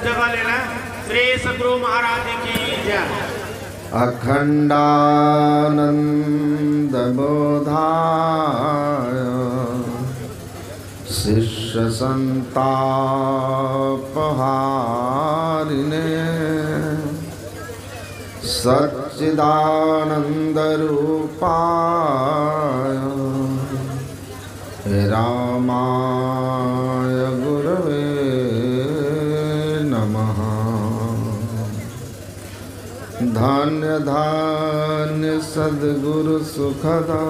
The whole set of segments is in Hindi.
जगह लेना। श्री सद्गुरु महाराज की जय। अखंडानंद बोधाय शिष्य संतापहारिणे सच्चिदानंद रूपाय रामाय गुरवे नमः। धन्य धन्य सद्गुरु सुखदा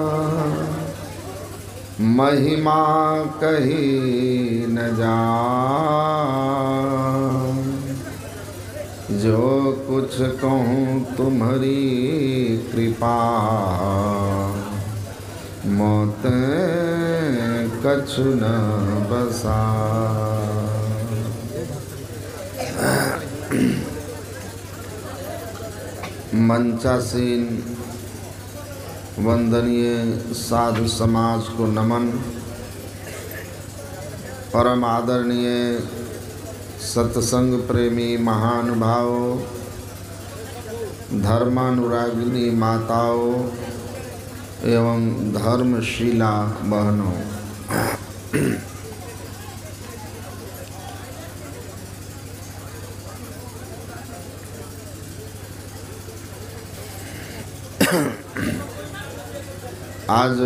महिमा कही न जाए। जो कुछ कहूँ तुम्हारी कृपा मोते कछु न बसा। मंचासीन वंदनीय साधु समाज को नमन। परम आदरणीय सत्संग प्रेमी महानुभावों, धर्मानुरागिनी माताओं एवं धर्मशीला बहनों, आज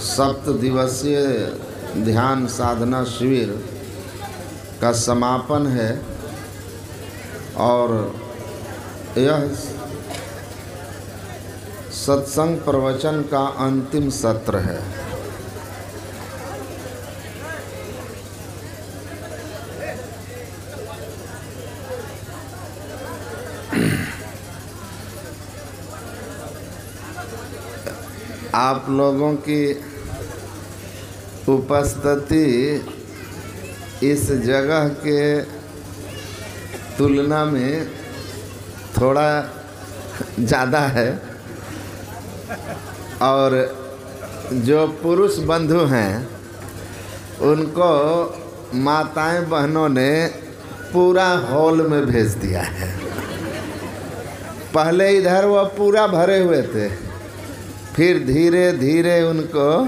सप्त दिवसीय ध्यान साधना शिविर का समापन है और यह सत्संग प्रवचन का अंतिम सत्र है। आप लोगों की उपस्थिति इस जगह के तुलना में थोड़ा ज़्यादा है और जो पुरुष बंधु हैं उनको माताएं बहनों ने पूरा हॉल में भेज दिया है। पहले इधर वो पूरा भरे हुए थे, फिर धीरे धीरे उनको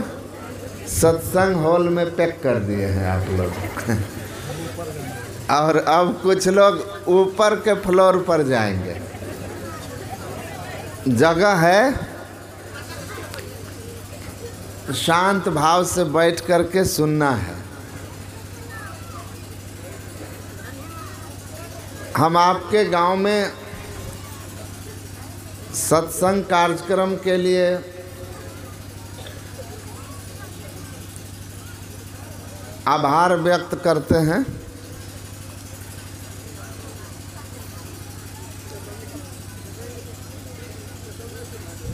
सत्संग हॉल में पैक कर दिए हैं आप लोग। और अब कुछ लोग ऊपर के फ्लोर पर जाएंगे। जगह है, शांत भाव से बैठ करके सुनना है। हम आपके गांव में सत्संग कार्यक्रम के लिए आभार व्यक्त करते हैं।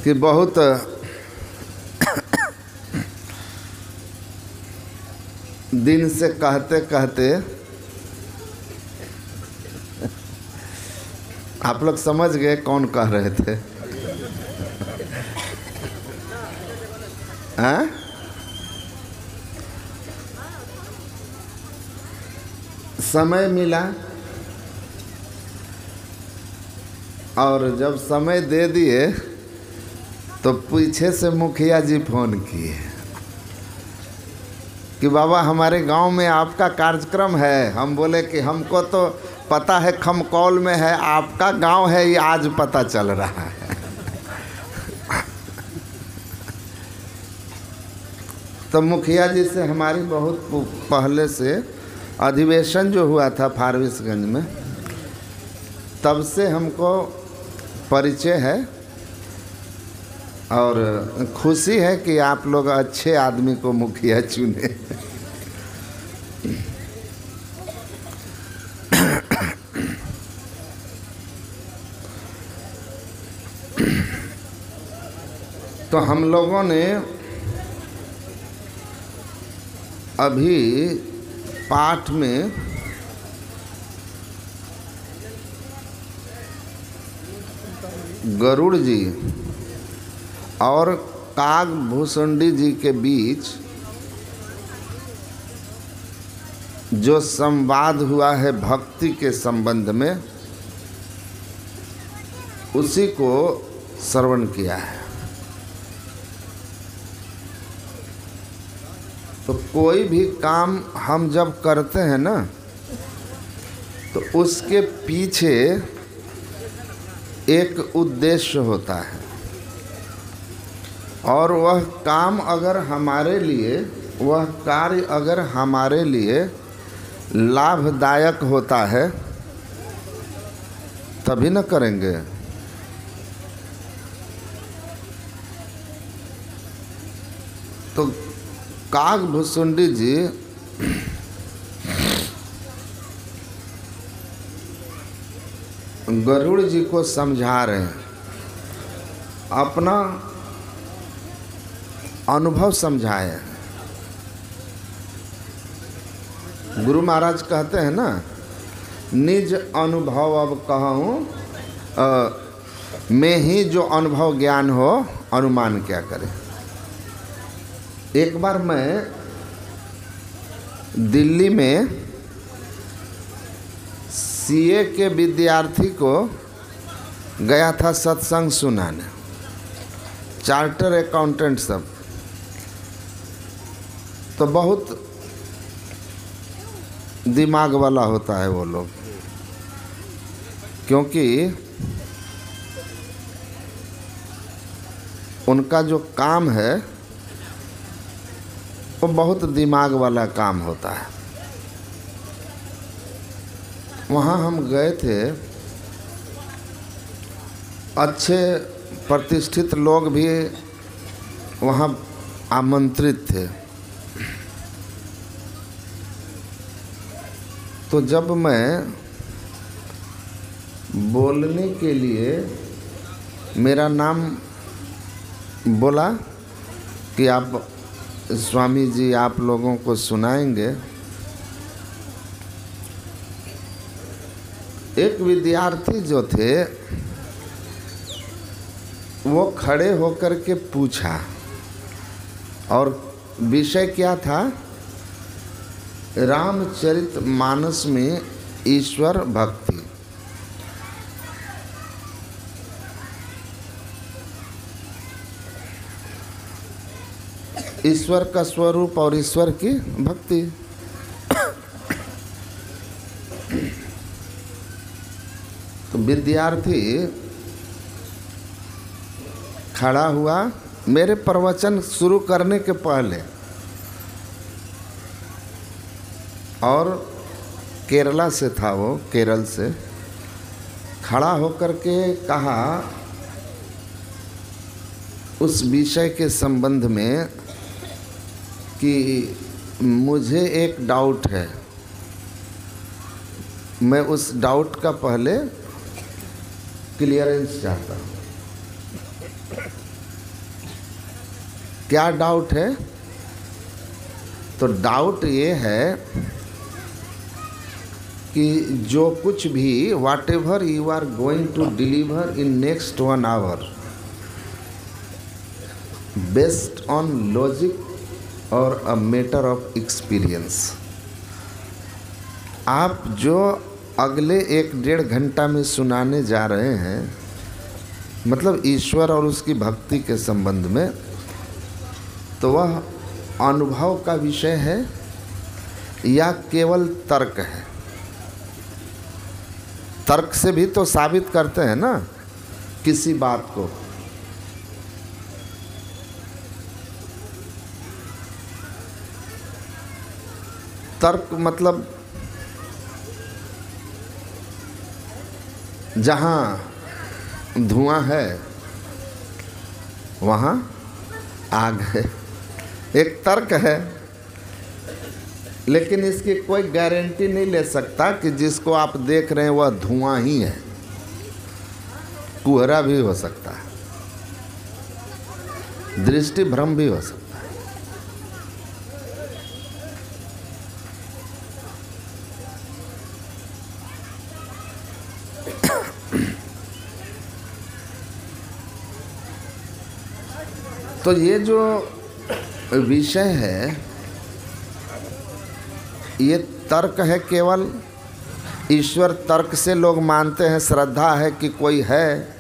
कि बहुत दिन से कहते कहते आप लोग समझ गए कौन कह रहे थे। हाँ? समय मिला और जब समय दे दिए तो पीछे से मुखिया जी फोन किए कि बाबा हमारे गांव में आपका कार्यक्रम है। हम बोले कि हमको तो पता है खमकौल में है, आपका गांव है ये आज पता चल रहा है। तो मुखिया जी से हमारी बहुत पहले से अधिवेशन जो हुआ था फारबिसगंज में, तब से हमको परिचय है और खुशी है कि आप लोग अच्छे आदमी को मुखिया चुने। तो हम लोगों ने अभी पाठ में गरुड़ जी और काग भूसुंडी जी के बीच जो संवाद हुआ है भक्ति के संबंध में, उसी को श्रवण किया है। तो कोई भी काम हम जब करते हैं ना, तो उसके पीछे एक उद्देश्य होता है, और वह काम अगर हमारे लिए, वह कार्य अगर हमारे लिए लाभदायक होता है तभी न करेंगे। तो काकभुसुंडी जी गरुड़ जी को समझा रहे हैं, अपना अनुभव समझाए। गुरु महाराज कहते हैं ना, निज अनुभव अब कहूँ में ही जो अनुभव ज्ञान हो, अनुमान क्या करे। एक बार मैं दिल्ली में सीए के विद्यार्थी को गया था सत्संग सुनाने, चार्टर अकाउंटेंट सब। तो बहुत दिमाग वाला होता है वो लोग, क्योंकि उनका जो काम है वो बहुत दिमाग वाला काम होता है। वहाँ हम गए थे, अच्छे प्रतिष्ठित लोग भी वहाँ आमंत्रित थे। तो जब मैं बोलने के लिए मेरा नाम बोला कि आप स्वामी जी आप लोगों को सुनाएंगे, एक विद्यार्थी जो थे वो खड़े होकर के पूछा, और विषय क्या था? रामचरितमानस में ईश्वर भक्ति। ईश्वर का स्वरूप और ईश्वर की भक्ति। तो विद्यार्थी खड़ा हुआ मेरे प्रवचन शुरू करने के पहले, और केरला से था वो, केरल से। खड़ा होकर के कहा उस विषय के संबंध में कि मुझे एक डाउट है, मैं उस डाउट का पहले क्लियरेंस चाहता हूँ। क्या डाउट है? तो डाउट ये है कि जो कुछ भी whatever you are going to deliver in next 1 hour based on logic और अ मैटर ऑफ एक्सपीरियंस, आप जो अगले 1-1.5 घंटा में सुनाने जा रहे हैं, मतलब ईश्वर और उसकी भक्ति के संबंध में, तो वह अनुभव का विषय है या केवल तर्क है? तर्क से भी तो साबित करते हैं ना किसी बात को। तर्क मतलब जहाँ धुआं है वहाँ आग है, एक तर्क है। लेकिन इसकी कोई गारंटी नहीं ले सकता कि जिसको आप देख रहे हैं वह धुआं ही है, कुहरा भी हो सकता है, दृष्टि भ्रम भी हो सकता है। तो ये जो विषय है ये तर्क है केवल, ईश्वर तर्क से लोग मानते हैं, श्रद्धा है कि कोई है।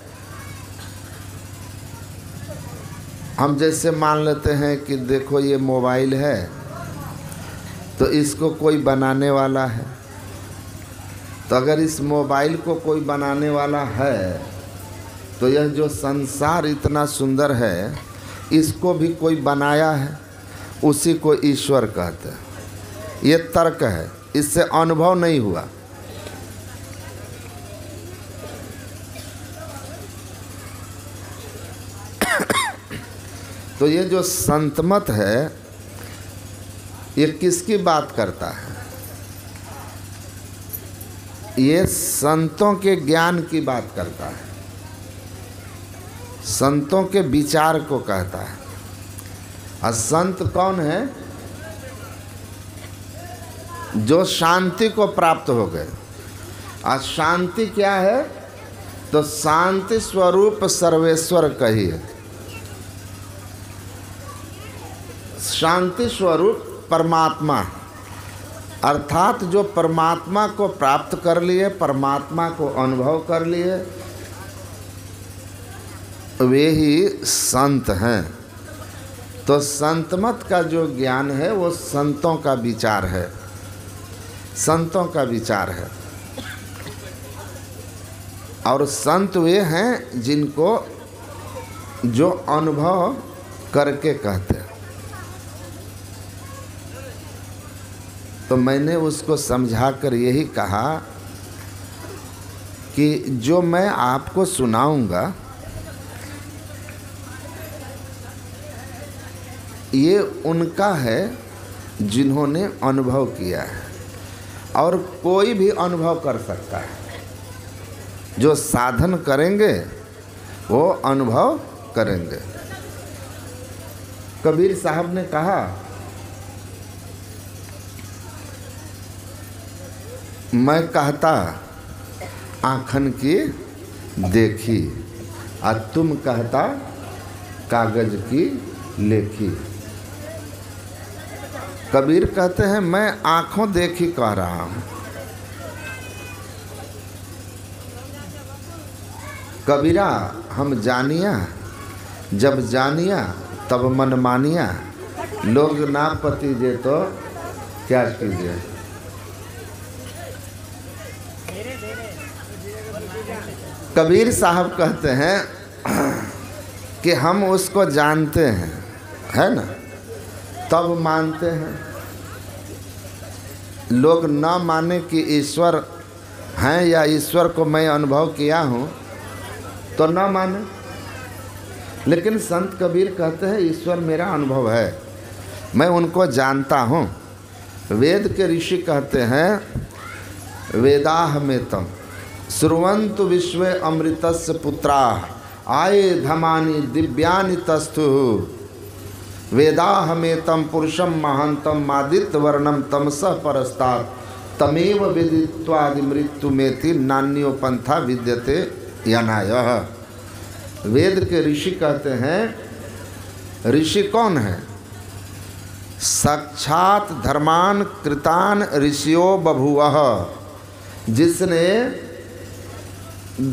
हम जैसे मान लेते हैं कि देखो ये मोबाइल है तो इसको कोई बनाने वाला है, तो अगर इस मोबाइल को कोई बनाने वाला है तो यह जो संसार इतना सुंदर है इसको भी कोई बनाया है, उसी को ईश्वर कहते हैं। ये तर्क है, इससे अनुभव नहीं हुआ। तो ये जो संतमत है ये किसकी बात करता है? ये संतों के ज्ञान की बात करता है, संतों के विचार को कहता है। और संत कौन है? जो शांति को प्राप्त हो गए। और शांति क्या है? तो शांति स्वरूप सर्वेश्वर कहिए। शांति स्वरूप परमात्मा, अर्थात जो परमात्मा को प्राप्त कर लिए, परमात्मा को अनुभव कर लिए, वे ही संत हैं। तो संतमत का जो ज्ञान है वो संतों का विचार है, संतों का विचार है। और संत वे हैं जिनको जो अनुभव करके कहते हैं। तो मैंने उसको समझाकर यही कहा कि जो मैं आपको सुनाऊंगा ये उनका है जिन्होंने अनुभव किया है, और कोई भी अनुभव कर सकता है। जो साधन करेंगे वो अनुभव करेंगे। कबीर साहब ने कहा, मैं कहता आँखन की देखी, और तुम कहता कागज की लेखी। कबीर कहते हैं मैं आँखों देखी कह रहा हूँ, कबीरा हम जानिया, जब जानिया तब मन मानिया, लोग ना पति दे तो क्या कीजिए। कबीर साहब कहते हैं कि हम उसको जानते हैं, है ना, तब मानते हैं। लोग ना माने कि ईश्वर हैं या ईश्वर को मैं अनुभव किया हूँ तो ना माने। लेकिन संत कबीर कहते हैं ईश्वर मेरा अनुभव है, मैं उनको जानता हूँ। वेद के ऋषि कहते हैं वेदाह में तम श्रुवन्तु विश्वे अमृतस्य पुत्राः आये धमानि दिव्यानि तस्थु वेदाहमेतं पुरुषं महान्तं मादित्य वर्णम तमसः परस्तात् तमेव विदित्वादि मृत्यु मेति नान्यो पंथा विद्यते यनायः। वेद के ऋषि कहते हैं, ऋषि कौन है? साक्षात धर्मान कृतान ऋषियो बभुवः, जिसने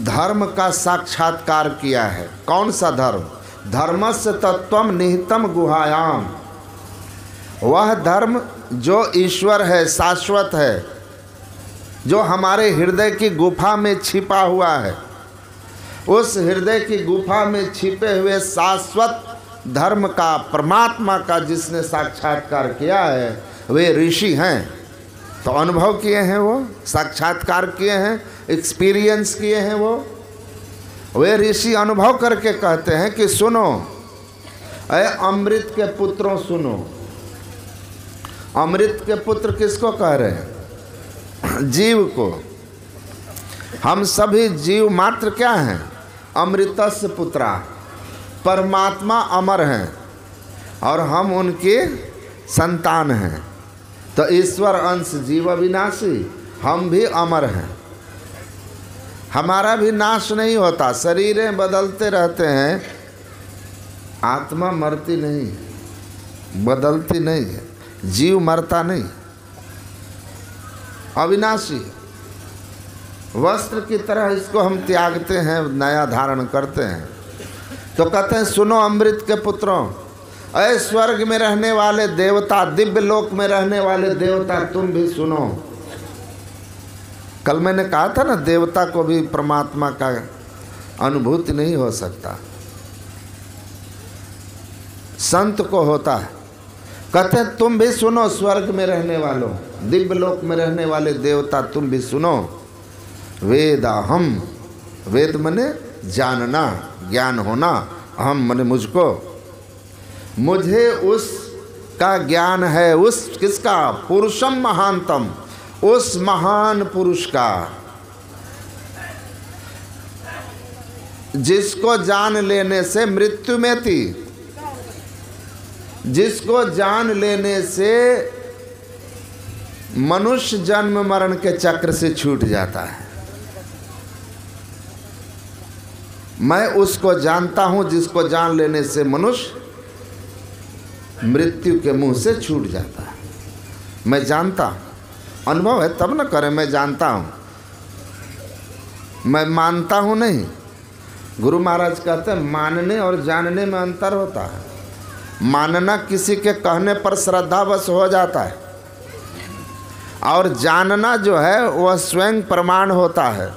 धर्म का साक्षात्कार किया है। कौन सा धर्म? धर्मस्य तत्वम निहितम गुहायाम, वह धर्म जो ईश्वर है, शाश्वत है, जो हमारे हृदय की गुफा में छिपा हुआ है। उस हृदय की गुफा में छिपे हुए शाश्वत धर्म का, परमात्मा का जिसने साक्षात्कार किया है वे ऋषि हैं। तो अनुभव किए हैं, वो साक्षात्कार किए हैं, एक्सपीरियंस किए हैं। वे ऋषि अनुभव करके कहते हैं कि सुनो अरे अमृत के पुत्रों सुनो। अमृत के पुत्र किसको कह रहे हैं? जीव को। हम सभी जीव मात्र क्या हैं? अमृतस्य पुत्रा, परमात्मा अमर हैं और हम उनके संतान हैं। तो ईश्वर अंश जीव विनाशी, हम भी अमर हैं, हमारा भी नाश नहीं होता। शरीरें बदलते रहते हैं, आत्मा मरती नहीं, बदलती नहीं है, जीव मरता नहीं। अविनाशी है। वस्त्र की तरह इसको हम त्यागते हैं, नया धारण करते हैं। तो कहते हैं सुनो अमृत के पुत्रों, अय स्वर्ग में रहने वाले देवता, दिव्य लोक में रहने वाले देवता, तुम भी सुनो। कल मैंने कहा था ना, देवता को भी परमात्मा का अनुभूति नहीं हो सकता, संत को होता है। कहते हैं तुम भी सुनो स्वर्ग में रहने वालों, दिव्य लोक में रहने वाले देवता, तुम भी सुनो। वेदाहम, वेद मने जानना, ज्ञान होना, अहम मने मुझको, मुझे उसका ज्ञान है। उस किसका? पुरुषम महानतम, उस महान पुरुष का, जिसको जान लेने से मृत्यु में थी, जिसको जान लेने से मनुष्य जन्म मरण के चक्र से छूट जाता है। मैं उसको जानता हूं जिसको जान लेने से मनुष्य मृत्यु के मुंह से छूट जाता है। मैं जानता हूं, अनुभव है तब न करें। मैं जानता हूं, मैं मानता हूं नहीं। गुरु महाराज कहते हैं मानने और जानने में अंतर होता है। मानना किसी के कहने पर श्रद्धावश हो जाता है, और जानना जो है वह स्वयं प्रमाण होता है।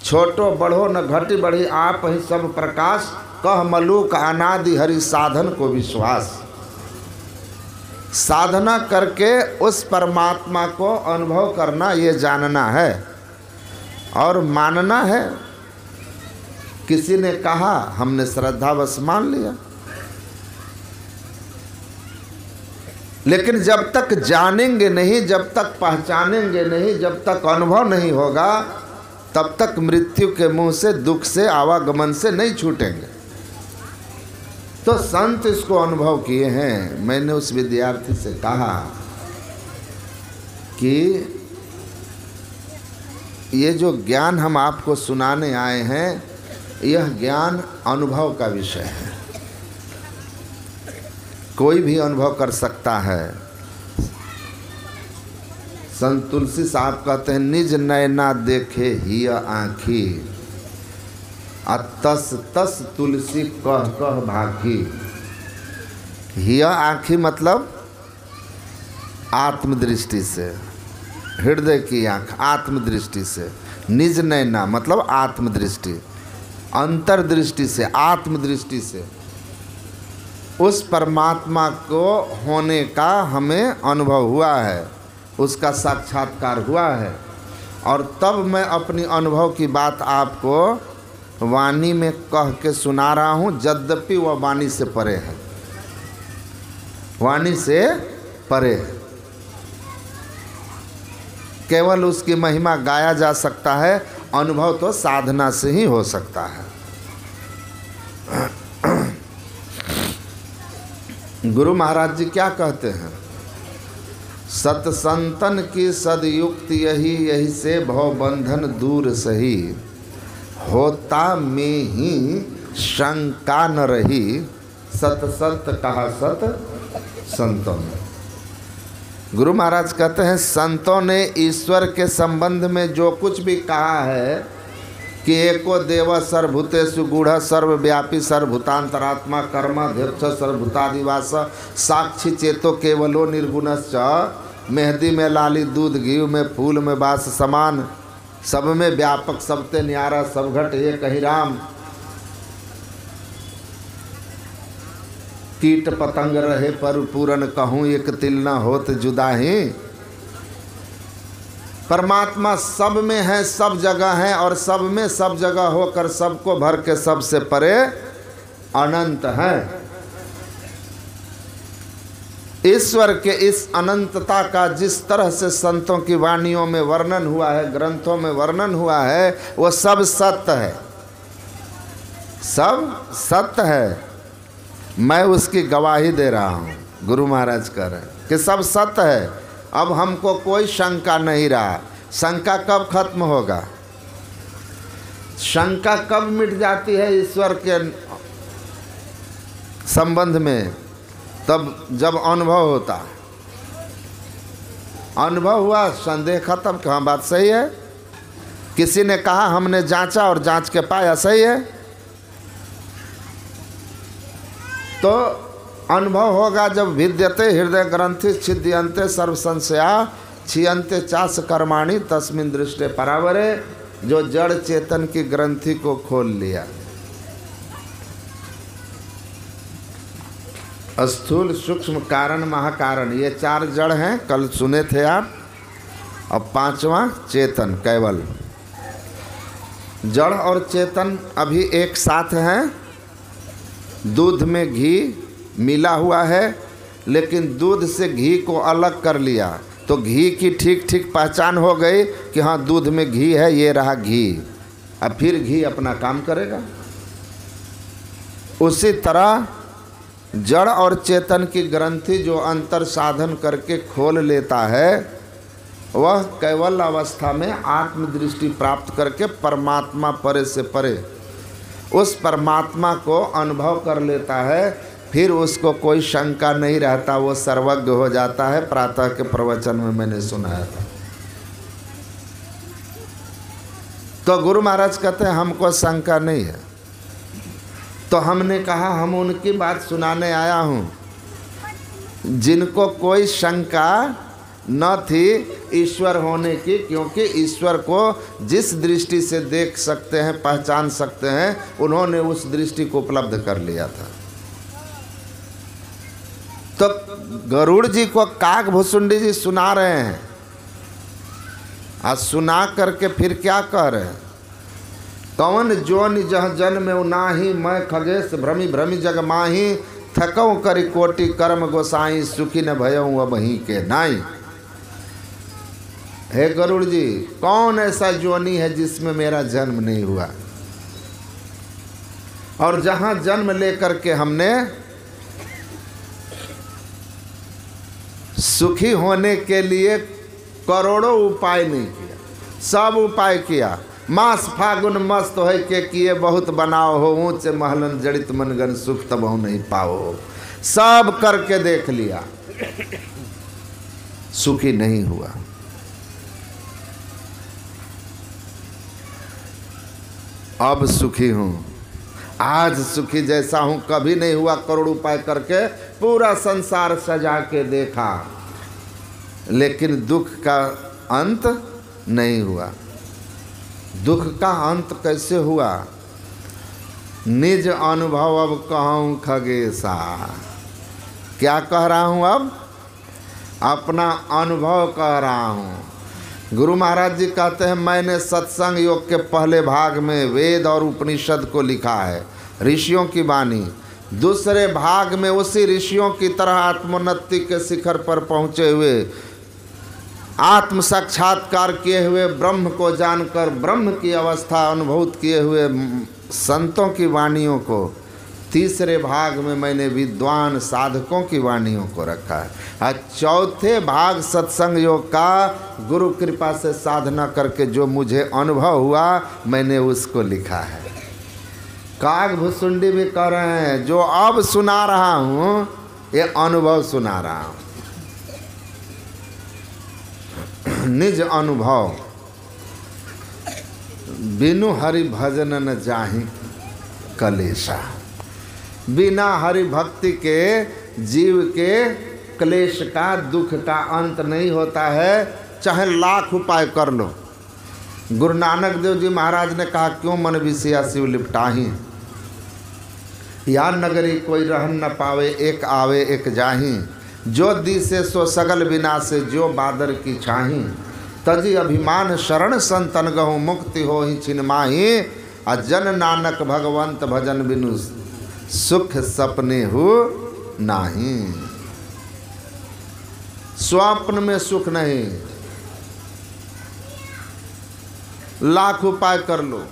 छोटो बढ़ो न घटी बढ़ी, आप ही सब प्रकाश, कह मलूक अनादि हरि साधन को विश्वास। साधना करके उस परमात्मा को अनुभव करना, ये जानना है। और मानना है, किसी ने कहा हमने श्रद्धावश मान लिया। लेकिन जब तक जानेंगे नहीं, जब तक पहचानेंगे नहीं, जब तक अनुभव नहीं होगा, तब तक मृत्यु के मुंह से, दुख से, आवागमन से नहीं छूटेंगे। तो संत इसको अनुभव किए हैं। मैंने उस विद्यार्थी से कहा कि ये जो ज्ञान हम आपको सुनाने आए हैं, यह ज्ञान अनुभव का विषय है। कोई भी अनुभव कर सकता है। संत तुलसी साहब कहते हैं निज नयना देखे ही आँखी, तस तस तुलसी कह कह भाखी। हिया आँखी मतलब आत्मदृष्टि से, हृदय की आँख आत्मदृष्टि से। निज नयना मतलब आत्मदृष्टि, अंतर्दृष्टि से, आत्मदृष्टि से उस परमात्मा को होने का हमें अनुभव हुआ है, उसका साक्षात्कार हुआ है। और तब मैं अपनी अनुभव की बात आपको वाणी में कह के सुना रहा हूँ, यद्यपि वह वाणी से परे है, वाणी से परे है। केवल उसकी महिमा गाया जा सकता है, अनुभव तो साधना से ही हो सकता है। गुरु महाराज जी क्या कहते हैं? सतसंतन की सदयुक्त यही, यही से भव बंधन दूर सही, होता में ही शंका न रही, सत सत कहा सत संतों ने। गुरु महाराज कहते हैं संतों ने ईश्वर के संबंध में जो कुछ भी कहा है कि एको देव सर्वभूतेषु गूढ़ सर्वव्यापी सर्वभूतांतरात्मा कर्माध्यक्ष सर्वभूतादिवास साक्षी चेतो केवलो निर्गुणश्च, मेहंदी में लाली दूध घी में फूल में बास समान, सब में व्यापक सबते न्यारा सब घट ये कही राम, कीट पतंग रहे पर पूरन कहूँ एक तिल न होत जुदाही। परमात्मा सब में है, सब जगह है, और सब में सब जगह होकर सबको भर के सबसे परे अनंत है। ईश्वर के इस अनंतता का जिस तरह से संतों की वाणियों में वर्णन हुआ है, ग्रंथों में वर्णन हुआ है, वो सब सत्य है, सब सत्य है। मैं उसकी गवाही दे रहा हूँ। गुरु महाराज कह रहे हैं कि सब सत्य है। अब हमको कोई शंका नहीं रहा। शंका कब खत्म होगा? शंका कब मिट जाती है ईश्वर के संबंध में? तब जब अनुभव होता। अनुभव हुआ, संदेह खत्म, कहाँ बात सही है। किसी ने कहा, हमने जांचा और जांच के पाया सही है, तो अनुभव होगा। जब विद्यते हृदय ग्रंथि छिद्यन्ते सर्व संशया छियन्ते चास कर्माणि तस्मिन् दृष्टे परावरे, जो जड़ चेतन की ग्रंथि को खोल लिया। स्थूल सूक्ष्म कारण महाकारण, ये 4 जड़ हैं, कल सुने थे आप। अब 5वां चेतन केवल। जड़ और चेतन अभी एक साथ हैं। दूध में घी मिला हुआ है, लेकिन दूध से घी को अलग कर लिया तो घी की ठीक ठीक पहचान हो गई कि हाँ दूध में घी है, ये रहा घी। अब फिर घी अपना काम करेगा। उसी तरह जड़ और चेतन की ग्रंथि जो अंतर साधन करके खोल लेता है, वह केवल अवस्था में आत्मदृष्टि प्राप्त करके परमात्मा परे से परे उस परमात्मा को अनुभव कर लेता है। फिर उसको कोई शंका नहीं रहता, वो सर्वज्ञ हो जाता है। प्रातः के प्रवचन में मैंने सुनाया था। तो गुरु महाराज कहते हैं हमको शंका नहीं है। तो हमने कहा हम उनकी बात सुनाने आया हूँ जिनको कोई शंका न थी ईश्वर होने की, क्योंकि ईश्वर को जिस दृष्टि से देख सकते हैं, पहचान सकते हैं, उन्होंने उस दृष्टि को उपलब्ध कर लिया था। तो गरुड़ जी को काक भुसुंडी जी सुना रहे हैं। आज सुना करके फिर क्या कह रहे हैं? कौन जोनि जह जन में नाही, मैं खगेश भ्रमी भ्रमी जग माही, थकऊँ करी कोटि कर्म गोसाई, सुखी न भयऊँ अब ही के नाई। हे गरुड़ जी, कौन ऐसा जोनी है जिसमें मेरा जन्म नहीं हुआ, और जहाँ जन्म लेकर के हमने सुखी होने के लिए करोड़ों उपाय नहीं किया, सब उपाय किया। मास फागुन मस्त हो के किए बहुत बनाओ हो, ऊंचे महलन जड़ित मनगन सुख तबहु नहीं पाओ हो। सब करके देख लिया, सुखी नहीं हुआ। अब सुखी हूँ, आज सुखी जैसा हूँ कभी नहीं हुआ। करोड़ उपाय करके पूरा संसार सजा के देखा, लेकिन दुख का अंत नहीं हुआ। दुख का अंत कैसे हुआ? निज अनुभव अब कहूँ खगेशा। क्या कह रहा हूँ? अब अपना अनुभव कह रहा हूँ। गुरु महाराज जी कहते हैं मैंने सत्संग योग के पहले भाग में वेद और उपनिषद को लिखा है, ऋषियों की वाणी। दूसरे भाग में उसी ऋषियों की तरह आत्मोन्नति के शिखर पर पहुँचे हुए, आत्म साक्षात्कार किए हुए, ब्रह्म को जानकर ब्रह्म की अवस्था अनुभूत किए हुए संतों की वाणियों को, तीसरे भाग में मैंने विद्वान साधकों की वाणियों को रखा है। और चौथे भाग सत्संग योग का गुरु कृपा से साधना करके जो मुझे अनुभव हुआ, मैंने उसको लिखा है। काग भुसुंडी भी कह रहे हैं जो अब सुना रहा हूँ ये अनुभव सुना रहा हूँ, निज अनुभव। बिनु हरि भजन न जाहि कलेशा। बिना हरि भक्ति के जीव के क्लेश का, दुख का अंत नहीं होता है, चाहे लाख उपाय कर लो। गुरु नानक देव जी महाराज ने कहा क्यों मन विषया शिव लिपटाही, या नगरी कोई रहन न पावे, एक आवे एक जाही। जो दिसे सो सगल विनाशे, जो बादर की छाही। तजी अभिमान शरण संतन गहु, मुक्ति हो ही छिनमाही। अजन नानक भगवंत भजन बिनु, सुख सपने हो नाही। स्वप्न में सुख नहीं, लाख उपाय कर लो,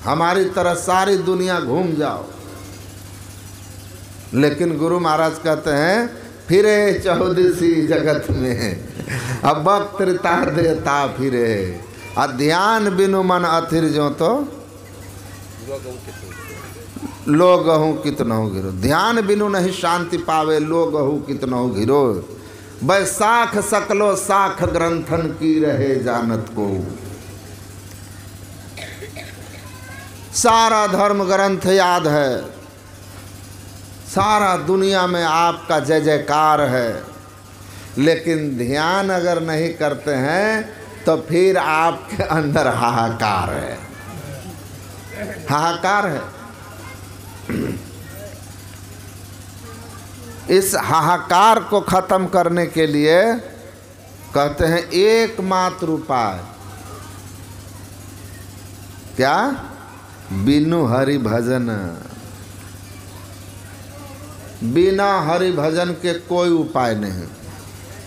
हमारी तरह सारी दुनिया घूम जाओ, लेकिन गुरु महाराज कहते हैं फिरे चौदिसी जगत में, अब वक्त तार देता फिरे। अध्यान बिनु मन अथिर जो, तो लोग हूँ कितना हो गिरो। ध्यान बिनु नहीं शांति पावे, लोग हूँ कितना हो गिरो। बैसाख सकलो साख ग्रंथन की रहे जानत को। सारा धर्म ग्रंथ याद है, सारा दुनिया में आपका जय जयकार है, लेकिन ध्यान अगर नहीं करते हैं तो फिर आपके अंदर हाहाकार है, हाहाकार है। इस हाहाकार को खत्म करने के लिए कहते हैं एकमात्र उपाय क्या? बिनु हरि भजन। बिना हरि भजन के कोई उपाय नहीं।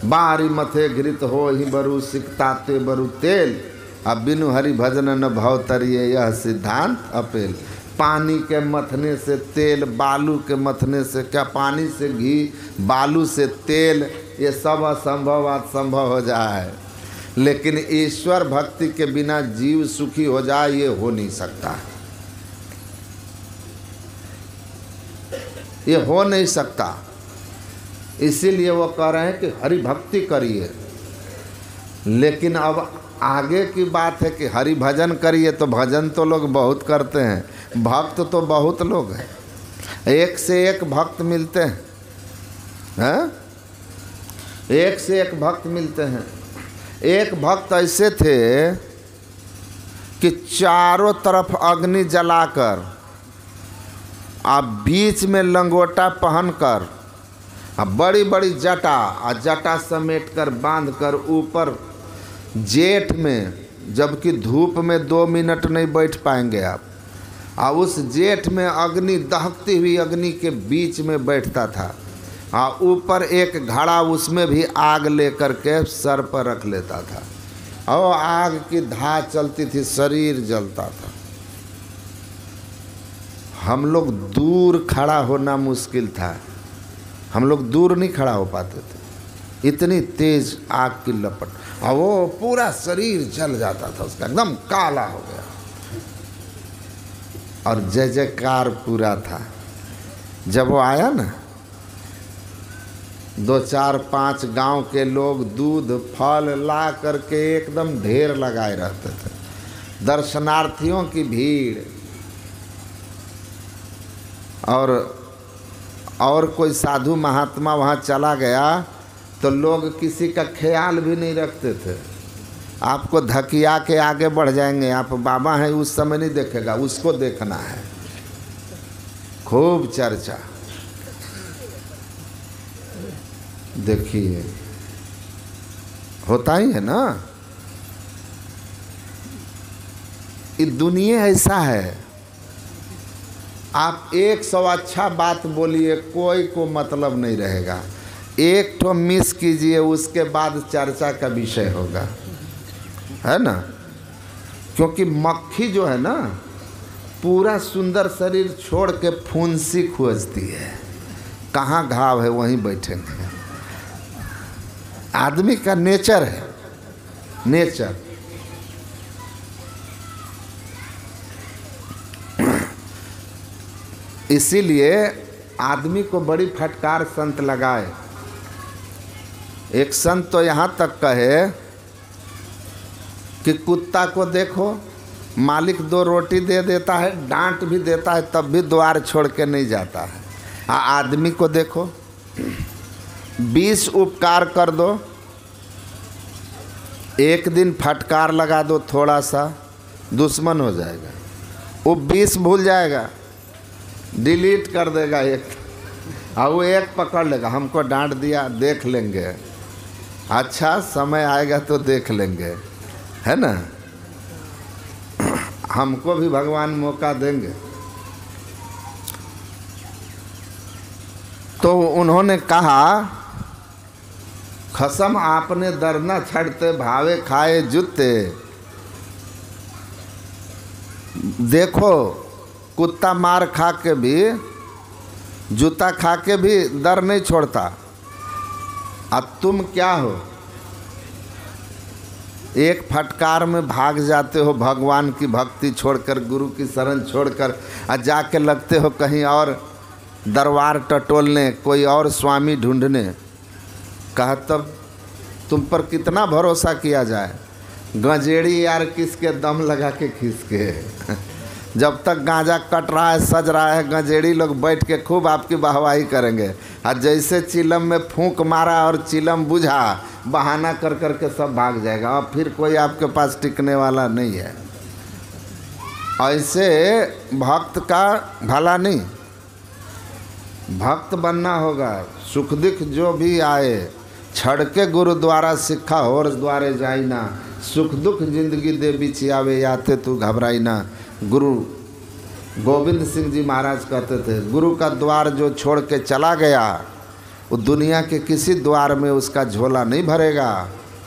बाहरी मथे घृत हो ही बरु सिकताते बरु तेल, अब बिनु हरि भजन न भव तरिये यह सिद्धांत अपेल। पानी के मथने से तेल, बालू के मथने से क्या, पानी से घी, बालू से तेल, ये सब असंभव असंभव हो जाए, लेकिन ईश्वर भक्ति के बिना जीव सुखी हो जाए ये हो नहीं सकता, ये हो नहीं सकता। इसीलिए वो कह रहे हैं कि हरि भक्ति करिए, लेकिन अब आगे की बात है कि हरि भजन करिए, तो भजन तो लोग बहुत करते हैं, भक्त तो बहुत लोग हैं, एक से एक भक्त मिलते हैं, एक से एक भक्त मिलते हैं। एक भक्त ऐसे थे कि चारों तरफ अग्नि जलाकर आप बीच में लंगोटा पहनकर बड़ी बड़ी जटा और जटा समेटकर बांधकर ऊपर जेठ में, जबकि धूप में 2 मिनट नहीं बैठ पाएंगे आप, और उस जेठ में अग्नि, दहकती हुई अग्नि के बीच में बैठता था, और ऊपर एक घड़ा, उसमें भी आग लेकर के सर पर रख लेता था, और आग की धार चलती थी, शरीर जलता था। हम लोग दूर खड़ा होना मुश्किल था, हम लोग दूर नहीं खड़ा हो पाते थे, इतनी तेज आग की लपट, और वो पूरा शरीर जल जाता था उसका, एकदम काला हो गया, और जय जयकार पूरा था। जब वो आया ना, 2 4 5 गांव के लोग दूध फल ला करके एकदम ढेर लगाए रहते थे, दर्शनार्थियों की भीड़, और कोई साधु महात्मा वहाँ चला गया तो लोग किसी का ख्याल भी नहीं रखते थे, आपको धकिया के आगे बढ़ जाएंगे, आप बाबा हैं उस समय नहीं देखेगा, उसको देखना है, खूब चर्चा। देखिए होता ही है ना, ये दुनिया ऐसा है, आप 100 अच्छा बात बोलिए, कोई को मतलब नहीं रहेगा, एक ठो मिस कीजिए, उसके बाद चर्चा का विषय होगा, है ना। क्योंकि मक्खी जो है ना, पूरा सुंदर शरीर छोड़ के फुंसी खोजती है, कहाँ घाव है वहीं बैठेंगे। आदमी का नेचर है, नेचर। इसीलिए आदमी को बड़ी फटकार संत लगाए। एक संत तो यहाँ तक कहे कि कुत्ता को देखो, मालिक 2 रोटी दे देता है, डांट भी देता है, तब भी द्वार छोड़ के नहीं जाता है। आदमी को देखो, 20 उपकार कर दो, एक दिन फटकार लगा दो थोड़ा सा, दुश्मन हो जाएगा, वो 20 भूल जाएगा, डिलीट कर देगा एक, और वो एक पकड़ लेगा, हमको डांट दिया, देख लेंगे, अच्छा समय आएगा तो देख लेंगे, है ना, हमको भी भगवान मौका देंगे। तो उन्होंने कहा, खसम आपने दर न छड़ते, भावे खाए जूते। देखो कुत्ता मार खा के भी, जूता खा के भी दर नहीं छोड़ता, अब तुम क्या हो, एक फटकार में भाग जाते हो भगवान की भक्ति छोड़कर, गुरु की शरण छोड़कर, और जाके लगते हो कहीं और दरबार टटोलने, कोई और स्वामी ढूंढने। कहा तब तुम पर कितना भरोसा किया जाए। गंजेड़ी यार किसके दम लगा के खींचके जब तक गांजा कट रहा है सज रहा है गंजेड़ी लोग बैठ के खूब आपकी वाहवाही करेंगे। और जैसे चिलम में फूंक मारा और चिलम बुझा बहाना कर कर के सब भाग जाएगा और फिर कोई आपके पास टिकने वाला नहीं है। ऐसे भक्त का भला नहीं, भक्त बनना होगा। सुख दुख जो भी आए छड़ के गुरुद्वारा सिक्खा और द्वारे जाई ना, सुख दुख जिंदगी दे बीच आवे याते तू घबराई ना। गुरु गोविंद सिंह जी महाराज कहते थे गुरु का द्वार जो छोड़ के चला गया वो दुनिया के किसी द्वार में उसका झोला नहीं भरेगा।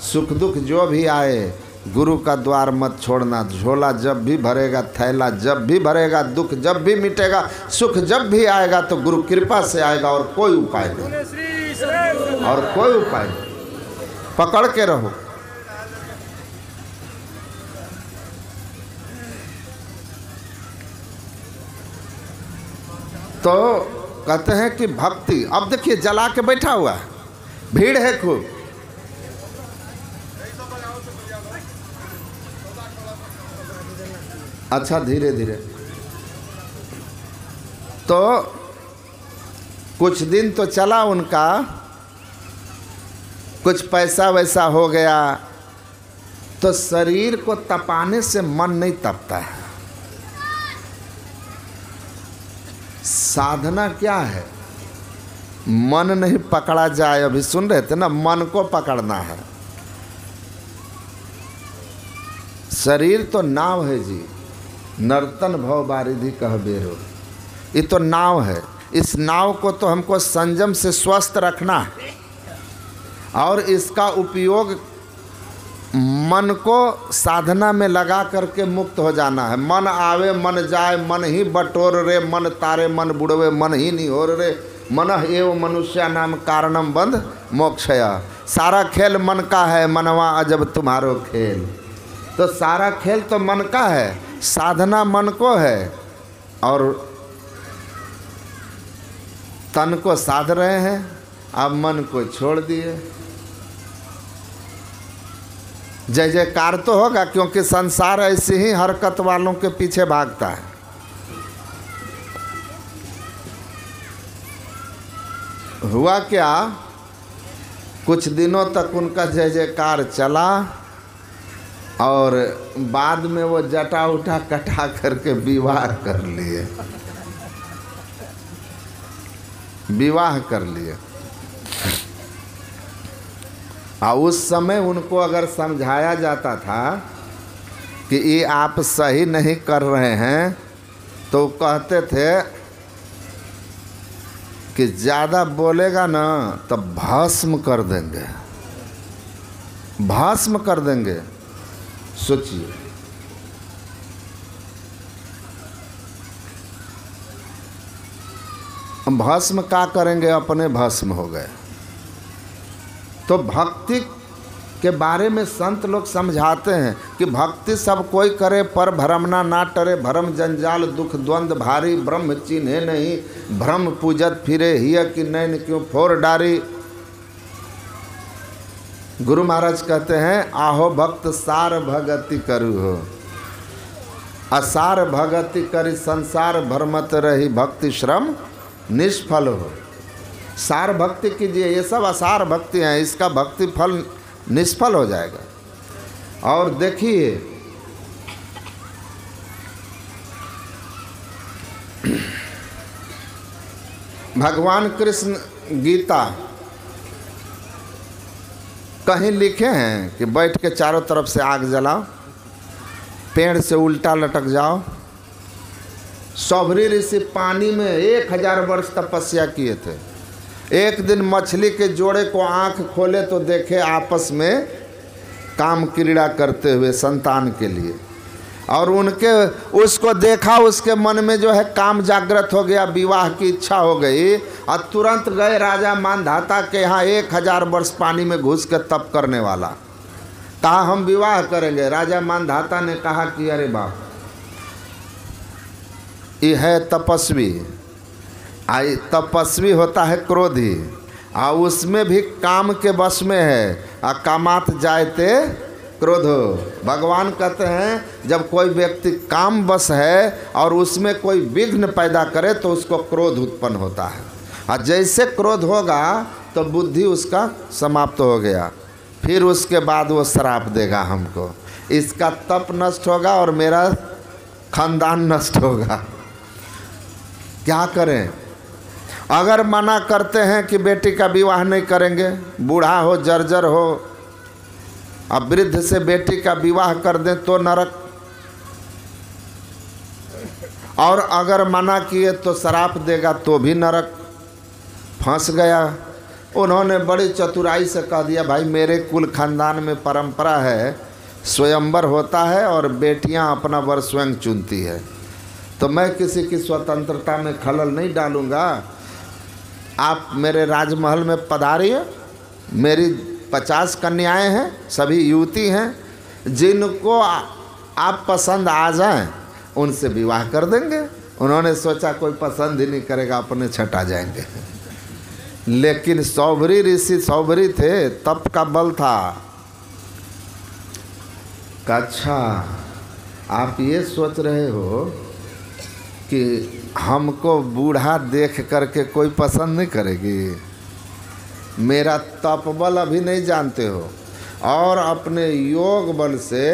सुख दुख जो भी आए गुरु का द्वार मत छोड़ना, झोला जब भी भरेगा, थैला जब भी भरेगा, दुख जब भी मिटेगा, सुख जब भी आएगा तो गुरु कृपा से आएगा और कोई उपाय नहीं, और कोई उपाय नहीं। पकड़ के रहो। तो कहते हैं कि भक्ति, अब देखिए जला के बैठा हुआ है, भीड़ है खूब। अच्छा धीरे धीरे। तो कुछ दिन तो चला उनका, कुछ पैसा वैसा हो गया, तो शरीर को तपाने से मन नहीं तपता है। साधना क्या है? मन नहीं पकड़ा जाए, अभी सुन रहे थे ना, मन को पकड़ना है। शरीर तो नाव है जी, नर्तन भव बारिधि कह बेरो, ये तो नाव है। इस नाव को तो हमको संयम से स्वस्थ रखना है और इसका उपयोग मन को साधना में लगा करके मुक्त हो जाना है। मन आवे मन जाए मन ही बटोर रे, मन तारे मन बुड़वे मन ही नहीं हो रे, मन एव मनुष्य नाम कारणम बंध मोक्षया। सारा खेल मन का है, मनवा अजब तुम्हारो खेल। तो सारा खेल तो मन का है, साधना मन को है और तन को साध रहे हैं, अब मन को छोड़ दिए। जय जयकार तो होगा क्योंकि संसार ऐसी ही हरकत वालों के पीछे भागता है। हुआ क्या, कुछ दिनों तक उनका जय जयकार चला और बाद में वो जटा उठा कटा करके विवाह कर लिए, विवाह कर लिए। और उस समय उनको अगर समझाया जाता था कि ये आप सही नहीं कर रहे हैं तो कहते थे कि ज़्यादा बोलेगा ना तो भस्म कर देंगे, भस्म कर देंगे। सोचिए, भस्म क्या करेंगे, अपने भस्म हो गए। तो भक्ति के बारे में संत लोग समझाते हैं कि भक्ति सब कोई करे पर भरमना ना टरे, भरम जंजाल दुख द्वंद भारी, ब्रह्म चिन्हे नहीं भ्रम पूजत फिरे, हिय कि नैन क्यों फोर डारी। गुरु महाराज कहते हैं आहो भक्त सार भगति करु हो, असार भगति करी संसार भरमत रही, भक्ति श्रम निष्फल हो। सार भक्ति कीजिए, ये सब असार भक्ति हैं, इसका भक्ति फल निष्फल हो जाएगा। और देखिए भगवान कृष्ण गीता कहीं लिखे हैं कि बैठ के चारों तरफ से आग जलाओ, पेड़ से उल्टा लटक जाओ। सौभरी ऋषि पानी में 1000 वर्ष तपस्या किए थे। एक दिन मछली के जोड़े को आंख खोले तो देखे आपस में काम क्रीड़ा करते हुए संतान के लिए, और उनके उसको देखा, उसके मन में जो है काम जागृत हो गया, विवाह की इच्छा हो गई और तुरंत गए राजा मानधाता के यहाँ 1000 वर्ष पानी में घुस के तप करने वाला, कहा हम विवाह करेंगे। राजा मानधाता ने कहा कि अरे बाप, ये है तपस्वी, आई तपस्वी होता है क्रोधी, और उसमें भी काम के वश में है। आ कामात जायते क्रोधो, भगवान कहते हैं जब कोई व्यक्ति काम वश है और उसमें कोई विघ्न पैदा करे तो उसको क्रोध उत्पन्न होता है। और जैसे क्रोध होगा तो बुद्धि उसका समाप्त हो गया, फिर उसके बाद वो श्राप देगा हमको, इसका तप नष्ट होगा और मेरा खानदान नष्ट होगा। क्या करें? अगर मना करते हैं कि बेटी का विवाह नहीं करेंगे, बूढ़ा हो जर्जर हो, अब वृद्ध से बेटी का विवाह कर दें तो नरक, और अगर मना किए तो श्राप देगा तो भी नरक। फंस गया। उन्होंने बड़ी चतुराई से कह दिया, भाई मेरे कुल खानदान में परंपरा है स्वयंवर होता है और बेटियां अपना वर स्वयं चुनती है, तो मैं किसी की स्वतंत्रता में खलल नहीं डालूंगा। आप मेरे राजमहल में पधारिए, मेरी 50 कन्याएं हैं, सभी युवती हैं, जिनको आप पसंद आ जाएं उनसे विवाह कर देंगे। उन्होंने सोचा कोई पसंद ही नहीं करेगा, अपने छटा जाएंगे। लेकिन सौभरी ऋषि सौभरी थे, तप का बल था। अच्छा, आप ये सोच रहे हो कि हमको बूढ़ा देख करके कोई पसंद नहीं करेगी? मेरा तप बल अभी नहीं जानते हो, और अपने योग बल से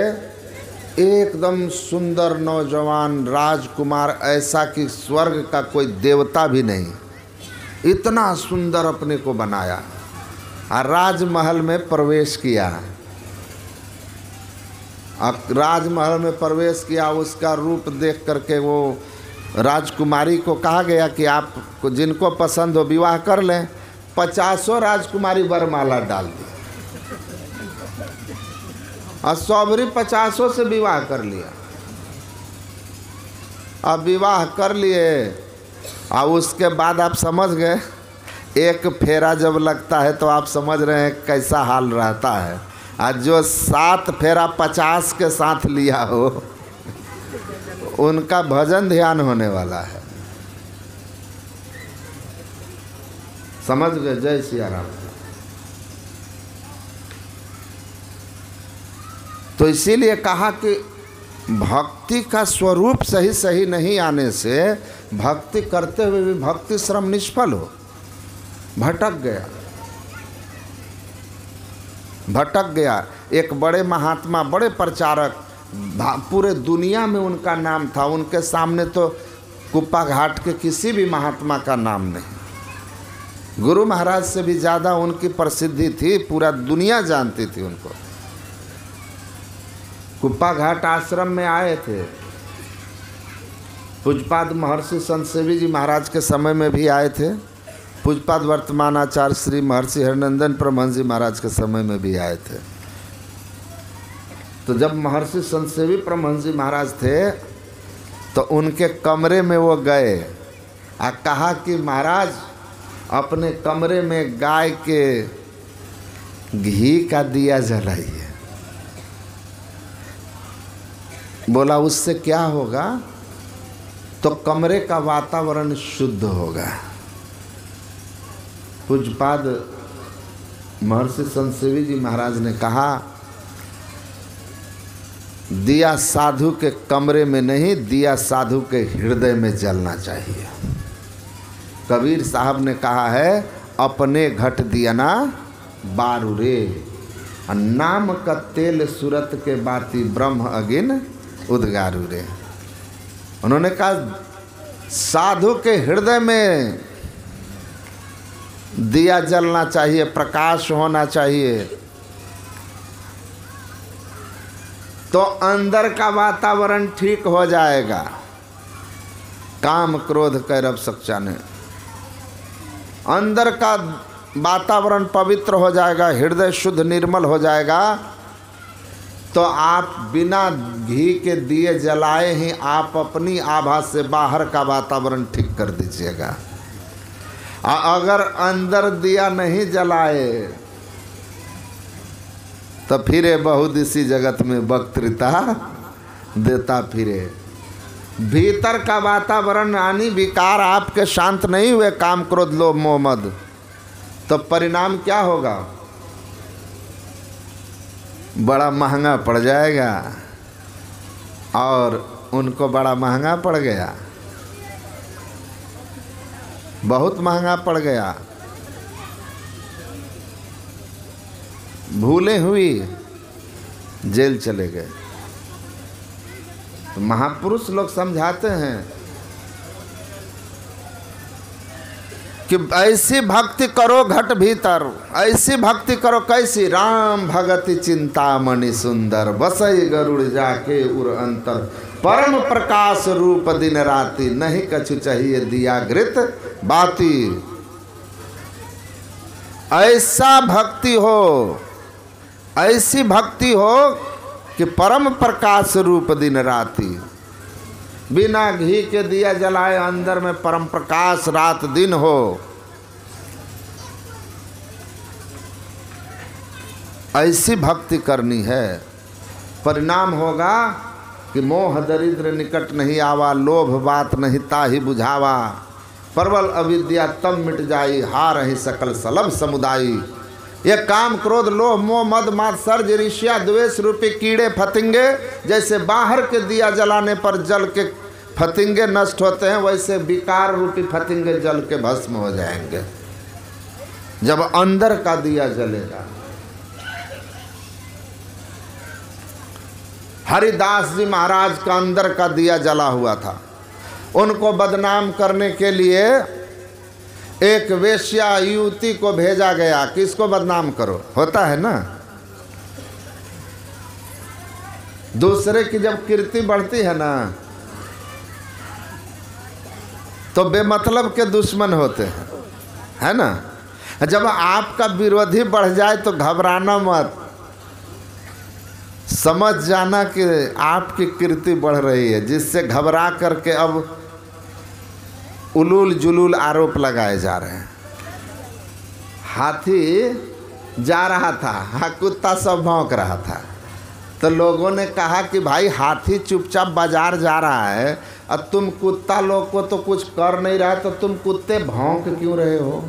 एकदम सुंदर नौजवान राजकुमार, ऐसा कि स्वर्ग का कोई देवता भी नहीं, इतना सुंदर अपने को बनाया और राजमहल में प्रवेश किया। अब राजमहल में प्रवेश किया, उसका रूप देख करके वो राजकुमारी को कहा गया कि आप जिनको पसंद हो विवाह कर लें। 50 राजकुमारी वरमाला डाल दी और सौभरी 50 से विवाह कर लिया। अब विवाह कर लिए और उसके बाद आप समझ गए, एक फेरा जब लगता है तो आप समझ रहे हैं कैसा हाल रहता है। और जो 7 फेरा 50 के साथ लिया हो, उनका भजन ध्यान होने वाला है। समझ गए? जय सिया राम। तो इसीलिए कहा कि भक्ति का स्वरूप सही सही नहीं आने से भक्ति करते हुए भी भक्ति श्रम निष्फल हो, भटक गया। एक बड़े महात्मा, बड़े प्रचारक, पूरे दुनिया में उनका नाम था, उनके सामने तो कुप्पा घाट के किसी भी महात्मा का नाम नहीं। गुरु महाराज से भी ज़्यादा उनकी प्रसिद्धि थी, पूरा दुनिया जानती थी उनको। कुप्पा घाट आश्रम में आए थे, पूज्यपाद महर्षि संत सेवी जी महाराज के समय में भी आए थे, पूज्यपाद वर्तमान आचार्य श्री महर्षि हरिनंदन परमहंस जी महाराज के समय में भी आए थे। तो जब महर्षि संत सेवी परमहंस जी महाराज थे तो उनके कमरे में वो गए और कहा कि महाराज अपने कमरे में गाय के घी का दिया जलाइए। बोला उससे क्या होगा? तो कमरे का वातावरण शुद्ध होगा। पूज्यपाद महर्षि संत सेवी जी महाराज ने कहा, दिया साधु के कमरे में नहीं, दिया साधु के हृदय में जलना चाहिए। कबीर साहब ने कहा है, अपने घट दिया ना बारू रे, नाम का तेल सूरत के बाती ब्रह्म अगिन उद्गारू रे। उन्होंने कहा साधु के हृदय में दिया जलना चाहिए, प्रकाश होना चाहिए, तो अंदर का वातावरण ठीक हो जाएगा। काम क्रोध कैरव सकचाने, अंदर का वातावरण पवित्र हो जाएगा, हृदय शुद्ध निर्मल हो जाएगा, तो आप बिना घी के दिए जलाए ही आप अपनी आभा से बाहर का वातावरण ठीक कर दीजिएगा। अगर अंदर दिया नहीं जलाए तो फिरे बहुत इसी जगत में वक्तृता देता फिरे। भीतर का वातावरण यानी विकार आपके शांत नहीं हुए, काम क्रोध लोभ मोह मद, तो परिणाम क्या होगा? बड़ा महंगा पड़ जाएगा, और उनको बड़ा महंगा पड़ गया, बहुत महंगा पड़ गया। भूले हुई जेल चले गए। तो महापुरुष लोग समझाते हैं कि ऐसी भक्ति करो घट भीतर, ऐसी भक्ति करो कैसी? राम भगति चिंतामणि सुंदर, बसई गरुड़ जाके उर अंतर, परम प्रकाश रूप दिन राति, नहीं कछु चाहिए दिया घृत बाती। ऐसा भक्ति हो, ऐसी भक्ति हो कि परम प्रकाश रूप दिन राति, बिना घी के दिया जलाए अंदर में परम प्रकाश रात दिन हो। ऐसी भक्ति करनी है। परिणाम होगा कि मोह दरिद्र निकट नहीं आवा, लोभ बात नहीं ताहि बुझावा, प्रबल अविद्या तब मिट जाई, हार ही सकल सलभ समुदायी। ये काम क्रोध लोभ मोह मद मात्सर्य ईर्ष्या द्वेष रूपी कीड़े फतिंगे जैसे बाहर के दिया जलाने पर जल के फतिंगे नष्ट होते हैं, वैसे विकार रूपी फतिंगे जल के भस्म हो जाएंगे जब अंदर का दिया जलेगा। हरिदास जी महाराज का अंदर का दिया जला हुआ था। उनको बदनाम करने के लिए एक वेश्या युवती को भेजा गया। किसको बदनाम करो? होता है ना, दूसरे की जब कीर्ति बढ़ती है ना तो बेमतलब के दुश्मन होते हैं, है ना। जब आपका विरोधी बढ़ जाए तो घबराना मत, समझ जाना कि आपकी कीर्ति बढ़ रही है, जिससे घबरा करके अब उलूल जुलूल आरोप लगाए जा रहे हैं। हाथी जा रहा था, हाँ कुत्ता सब भौंक रहा था, तो लोगों ने कहा कि भाई हाथी चुपचाप बाजार जा रहा है, अब तुम कुत्ता लोग को तो कुछ कर नहीं रहा, तो तुम कुत्ते भौंक क्यों रहे हो?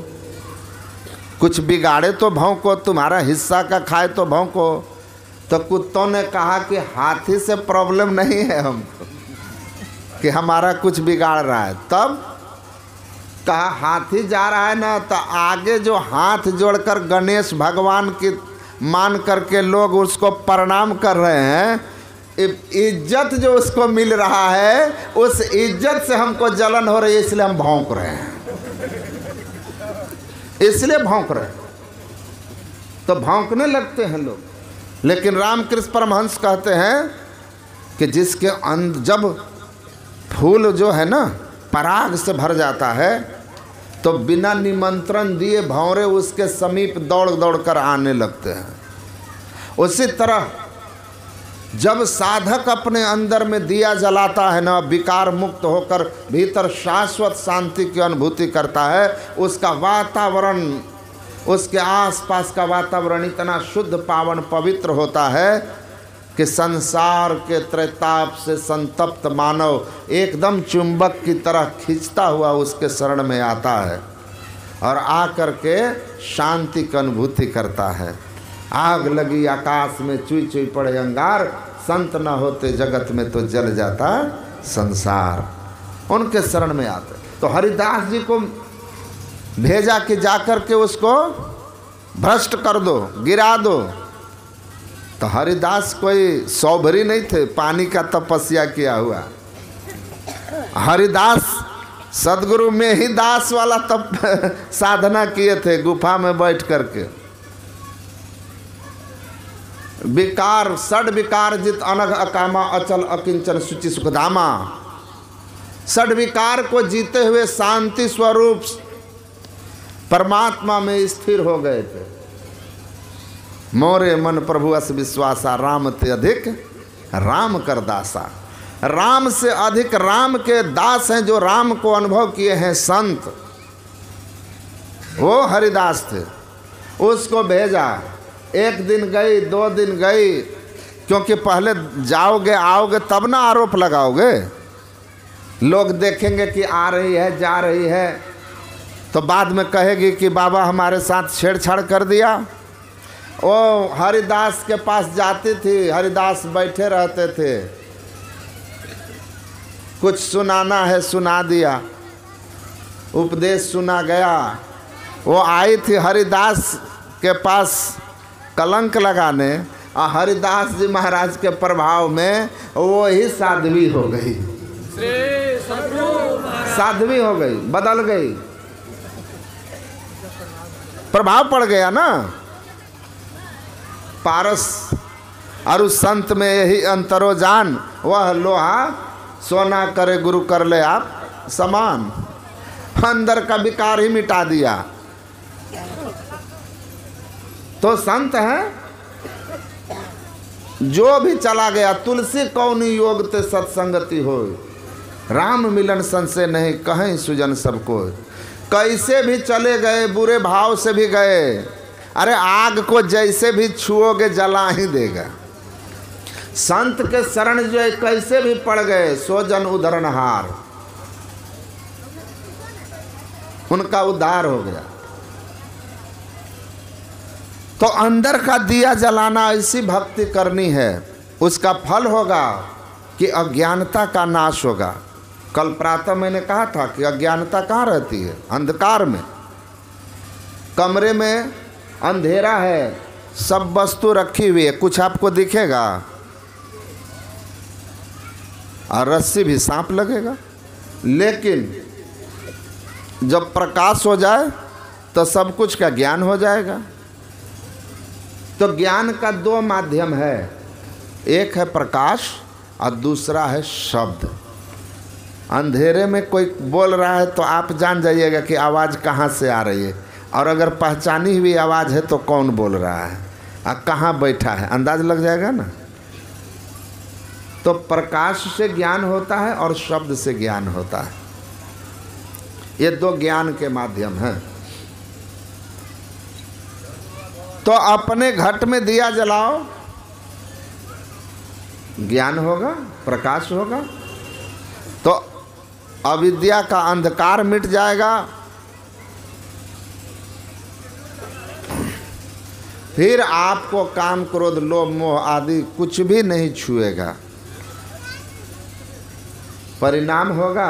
कुछ बिगाड़े तो भौंको, तुम्हारा हिस्सा का खाए तो भौंको। तो कुत्तों ने कहा कि हाथी से प्रॉब्लम नहीं है हमको कि हमारा कुछ बिगाड़ रहा है। तब कहा हाथी जा रहा है ना, तो आगे जो हाथ जोड़कर गणेश भगवान की मान करके लोग उसको प्रणाम कर रहे हैं, इज्जत जो उसको मिल रहा है, उस इज्जत से हमको जलन हो रही है, इसलिए हम भौंक रहे हैं, इसलिए भौंक रहे हैं। तो भौंकने लगते हैं लोग। लेकिन रामकृष्ण परमहंस कहते हैं कि जिसके जब फूल जो है ना पराग से भर जाता है, तो बिना निमंत्रण दिए भंवरे उसके समीप दौड़ दौड़ कर आने लगते हैं। उसी तरह जब साधक अपने अंदर में दिया जलाता है ना, विकार मुक्त होकर भीतर शाश्वत शांति की अनुभूति करता है, उसका वातावरण, उसके आसपास का वातावरण इतना शुद्ध पावन पवित्र होता है कि संसार के त्रैताप से संतप्त मानव एकदम चुंबक की तरह खींचता हुआ उसके शरण में आता है और आकर के शांति की अनुभूति करता है। आग लगी आकाश में चुई चुई पड़े अंगार, संत न होते जगत में तो जल जाता संसार। उनके शरण में आते। तो हरिदास जी को भेजा कि जाकर के उसको भ्रष्ट कर दो, गिरा दो। तो हरिदास कोई सौभरी नहीं थे, पानी का तपस्या किया हुआ। हरिदास सदगुरु में ही दास वाला तप साधना किए थे, गुफा में बैठ करके। विकार षड विकार जित अनघ अकामा अचल अकिंचन शुचि सुखधामा। षड विकार को जीते हुए शांति स्वरूप परमात्मा में स्थिर हो गए थे। मोरे मन प्रभु अस विश्वासा, राम ते अधिक राम कर दासा। राम से अधिक राम के दास हैं जो राम को अनुभव किए हैं संत। वो हरिदास थे। उसको भेजा, एक दिन गई, 2 दिन गई, क्योंकि पहले जाओगे आओगे तब ना आरोप लगाओगे। लोग देखेंगे कि आ रही है जा रही है, तो बाद में कहेगी कि बाबा हमारे साथ छेड़छाड़ कर दिया। वो हरिदास के पास जाती थी, हरिदास बैठे रहते थे, कुछ सुनाना है सुना दिया, उपदेश सुना गया। वो आई थी हरिदास के पास कलंक लगाने, और हरिदास जी महाराज के प्रभाव में वो ही साध्वी हो गई, साध्वी हो गई, बदल गई, प्रभाव पड़ गया ना। पारस और उस संत में यही अंतरो जान, वह लोहा सोना करे गुरु कर ले आप समान। अंदर का विकार ही मिटा दिया। तो संत है जो भी चला गया, तुलसी कौनी योग ते सत्संगति हो, राम मिलन संशय नहीं कहीं सुजन सबको। कैसे भी चले गए, बुरे भाव से भी गए, अरे आग को जैसे भी छुओगे जला ही देगा। संत के शरण जो कैसे भी पड़ गए, सो जन उद्धरणहार, उनका उद्धार हो गया। तो अंदर का दिया जलाना, ऐसी भक्ति करनी है, उसका फल होगा कि अज्ञानता का नाश होगा। कल प्रातः मैंने कहा था कि अज्ञानता कहाँ रहती है? अंधकार में। कमरे में अंधेरा है, सब वस्तु रखी हुई है, कुछ आपको दिखेगा, और रस्सी भी सांप लगेगा। लेकिन जब प्रकाश हो जाए तो सब कुछ का ज्ञान हो जाएगा। तो ज्ञान का दो माध्यम है, एक है प्रकाश और दूसरा है शब्द। अंधेरे में कोई बोल रहा है तो आप जान जाइएगा कि आवाज़ कहाँ से आ रही है, और अगर पहचानी हुई आवाज़ है तो कौन बोल रहा है और कहाँ बैठा है, अंदाज लग जाएगा ना। तो प्रकाश से ज्ञान होता है और शब्द से ज्ञान होता है, ये दो ज्ञान के माध्यम हैं। तो अपने घट में दिया जलाओ, ज्ञान होगा, प्रकाश होगा, तो अविद्या का अंधकार मिट जाएगा। फिर आपको काम क्रोध लोभ मोह आदि कुछ भी नहीं छुएगा। परिणाम होगा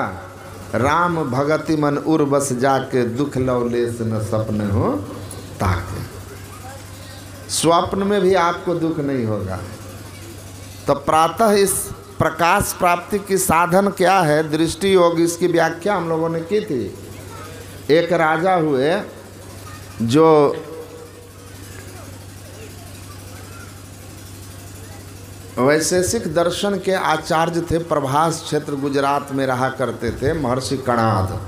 राम भगति मन उर बस जाके, दुख लवलेस न सपने हो ताके। स्वप्न में भी आपको दुख नहीं होगा। तो प्रातः इस प्रकाश प्राप्ति की साधन क्या है? दृष्टि योग, इसकी व्याख्या हम लोगों ने की थी। एक राजा हुए जो वैशेषिक दर्शन के आचार्य थे, प्रभास क्षेत्र गुजरात में रहा करते थे, महर्षि कणाद।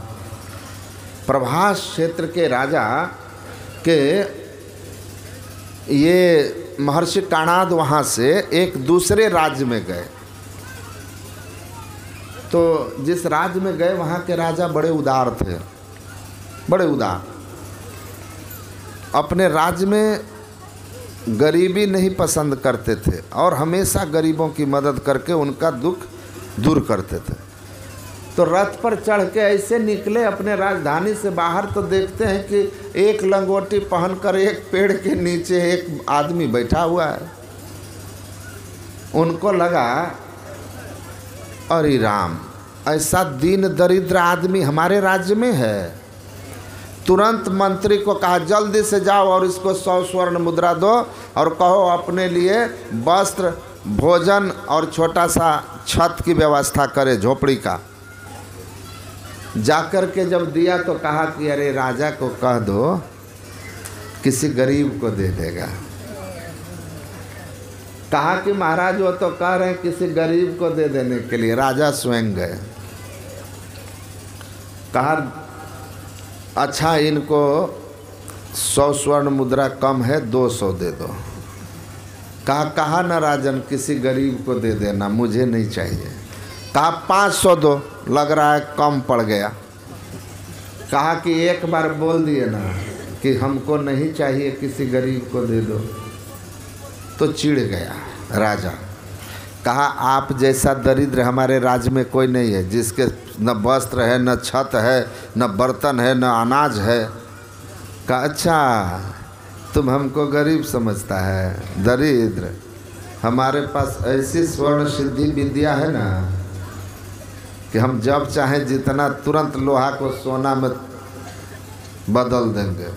प्रभास क्षेत्र के राजा के ये महर्षि कणाद वहाँ से एक दूसरे राज्य में गए। तो जिस राज्य में गए वहाँ के राजा बड़े उदार थे, बड़े उदार। अपने राज्य में गरीबी नहीं पसंद करते थे और हमेशा गरीबों की मदद करके उनका दुख दूर करते थे। तो रथ पर चढ़ के ऐसे निकले अपने राजधानी से बाहर, तो देखते हैं कि एक लंगोटी पहनकर एक पेड़ के नीचे एक आदमी बैठा हुआ है। उनको लगा अरे राम, ऐसा दीन दरिद्र आदमी हमारे राज्य में है। तुरंत मंत्री को कहा जल्दी से जाओ और इसको 100 स्वर्ण मुद्रा दो और कहो अपने लिए वस्त्र, भोजन और छोटा सा छत की व्यवस्था करे, झोपड़ी का। जाकर के जब दिया तो कहा कि अरे राजा को कह दो किसी गरीब को दे देगा। कहा कि महाराज वो तो कह रहे हैं किसी गरीब को दे देने के लिए। राजा स्वयं गए, कहा अच्छा इनको 100 स्वर्ण मुद्रा कम है, 200 दे दो। कहा न राजन किसी गरीब को दे देना, मुझे नहीं चाहिए। कहा 500 दो, लग रहा है कम पड़ गया। कहा कि एक बार बोल दिए ना कि हमको नहीं चाहिए, किसी गरीब को दे दो, तो चिढ़ गया राजा। कहा आप जैसा दरिद्र हमारे राज्य में कोई नहीं है, जिसके न वस्त्र है, न छत है, न बर्तन है, न अनाज है। कहा अच्छा तुम हमको गरीब समझता है, दरिद्र। हमारे पास ऐसी स्वर्ण सिद्धि विद्या है ना कि हम जब चाहें जितना तुरंत लोहा को सोना में बदल देंगे।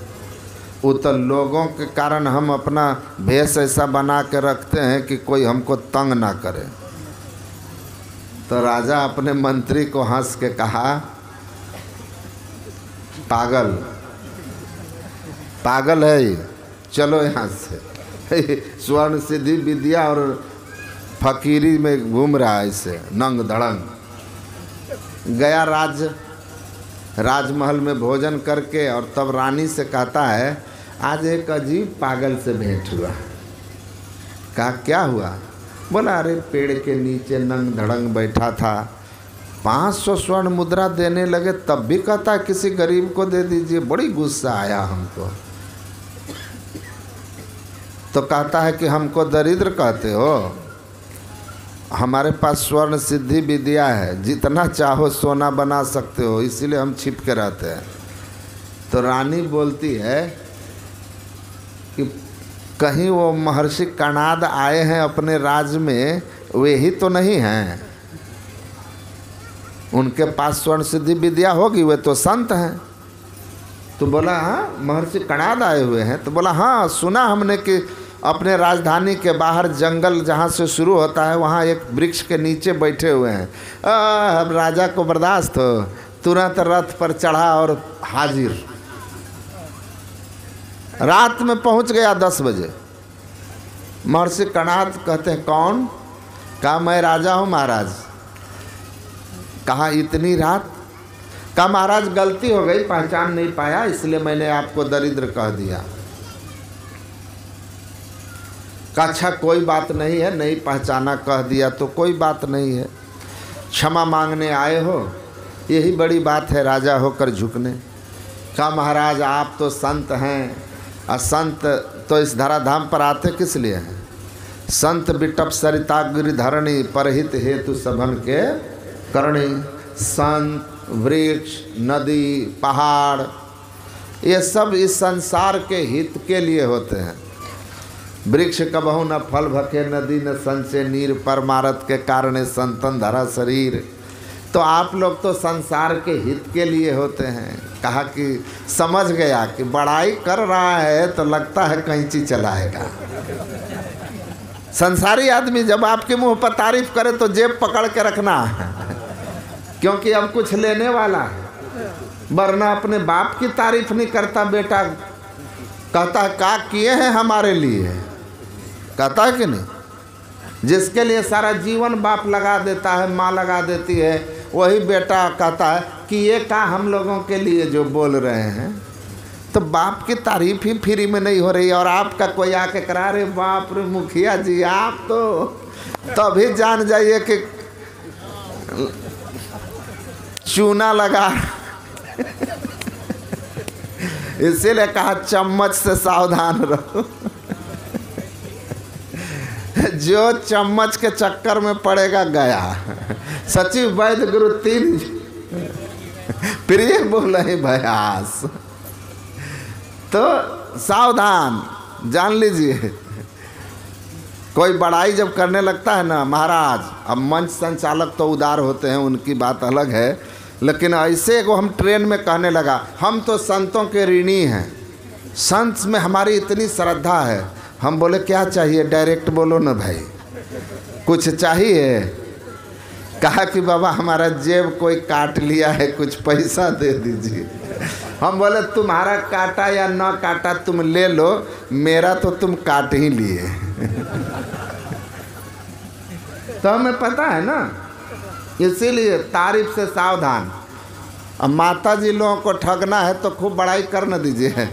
वो तो लोगों के कारण हम अपना भेष ऐसा बना के रखते हैं कि कोई हमको तंग ना करे। तो राजा अपने मंत्री को हंस के कहा, पागल पागल है ये, चलो यहाँ से। स्वर्ण सिद्धि विद्या और फकीरी में घूम रहा है ऐसे नंग धड़ंग। गया राजमहल में भोजन करके और तब रानी से कहता है आज एक अजीब पागल से भेंट हुआ। कहा क्या हुआ? बोला अरे पेड़ के नीचे नंग धड़ंग बैठा था, 500 स्वर्ण मुद्रा देने लगे तब भी कहता किसी गरीब को दे दीजिए। बड़ी गुस्सा आया हमको। तो कहता है कि हमको दरिद्र कहते हो, हमारे पास स्वर्ण सिद्धि विद्या है, जितना चाहो सोना बना सकते हो, इसीलिए हम छिप के रहते हैं। तो रानी बोलती है कि कहीं वो महर्षि कणाद आए हैं अपने राज्य में, वे ही तो नहीं हैं? उनके पास स्वर्ण सिद्धि विद्या होगी, वे तो संत हैं। तो बोला हाँ महर्षि कणाद आए हुए हैं? तो बोला हाँ सुना हमने कि अपने राजधानी के बाहर जंगल जहाँ से शुरू होता है वहाँ एक वृक्ष के नीचे बैठे हुए हैं। अब राजा को बर्दाश्त हो, तुरंत रथ पर चढ़ा और हाजिर। रात में पहुँच गया 10 बजे। महर्षि कणाद कहते हैं कौन? कहा मैं राजा हूँ महाराज। कहा इतनी रात? कहा महाराज गलती हो गई, पहचान नहीं पाया, इसलिए मैंने आपको दरिद्र कह दिया। कहा अच्छा कोई बात नहीं है, नहीं पहचाना, कह दिया तो कोई बात नहीं है, क्षमा मांगने आए हो, यही बड़ी बात है राजा होकर झुकने। कहा महाराज आप तो संत हैं, और संत तो इस धराधाम पर आते किस लिए हैं? संत बिटप सरिता गिरिधरणी, परहित हेतु सभन के करणी। संत, वृक्ष, नदी, पहाड़, ये सब इस संसार के हित के लिए होते हैं। वृक्ष कबहु न फल भखे, नदी न संचय नीर, परमारथ के कारण संतन धरा शरीर। तो आप लोग तो संसार के हित के लिए होते हैं। कहा कि समझ गया कि बड़ाई कर रहा है तो लगता है कैंची चलाएगा। संसारी आदमी जब आपके मुंह पर तारीफ करे तो जेब पकड़ के रखना है, क्योंकि अब कुछ लेने वाला है। वरना अपने बाप की तारीफ नहीं करता बेटा, कहता है क्या किए हैं हमारे लिए, कहता है कि नहीं? जिसके लिए सारा जीवन बाप लगा देता है, माँ लगा देती है, वही बेटा कहता है कि ये क्या हम लोगों के लिए जो बोल रहे हैं। तो बाप की तारीफ ही फ्री में नहीं हो रही, और आपका कोई आके करा रहे बाप रे मुखिया जी आप तो तभी जान जाइए कि चूना लगा। इसीलिए कहा चम्मच से सावधान रहो। जो चम्मच के चक्कर में पड़ेगा गया। सचिव वैद्य गुरु 3 प्रिय बोले भयास। तो सावधान, जान लीजिए। कोई बड़ाई जब करने लगता है ना महाराज, अब मंच संचालक तो उदार होते हैं, उनकी बात अलग है, लेकिन ऐसे को हम ट्रेन में कहने लगा हम तो संतों के ऋणी हैं, संत में हमारी इतनी श्रद्धा है। हम बोले क्या चाहिए, डायरेक्ट बोलो ना भाई, कुछ चाहिए? कहा कि बाबा हमारा जेब कोई काट लिया है, कुछ पैसा दे दीजिए। हम बोले तुम्हारा काटा या ना काटा तुम ले लो, मेरा तो तुम काट ही लिए। तो हमें पता है ना, इसीलिए तारीफ से सावधान। अब माता जी लोगों को ठगना है तो खूब बड़ाई कर न दीजिए,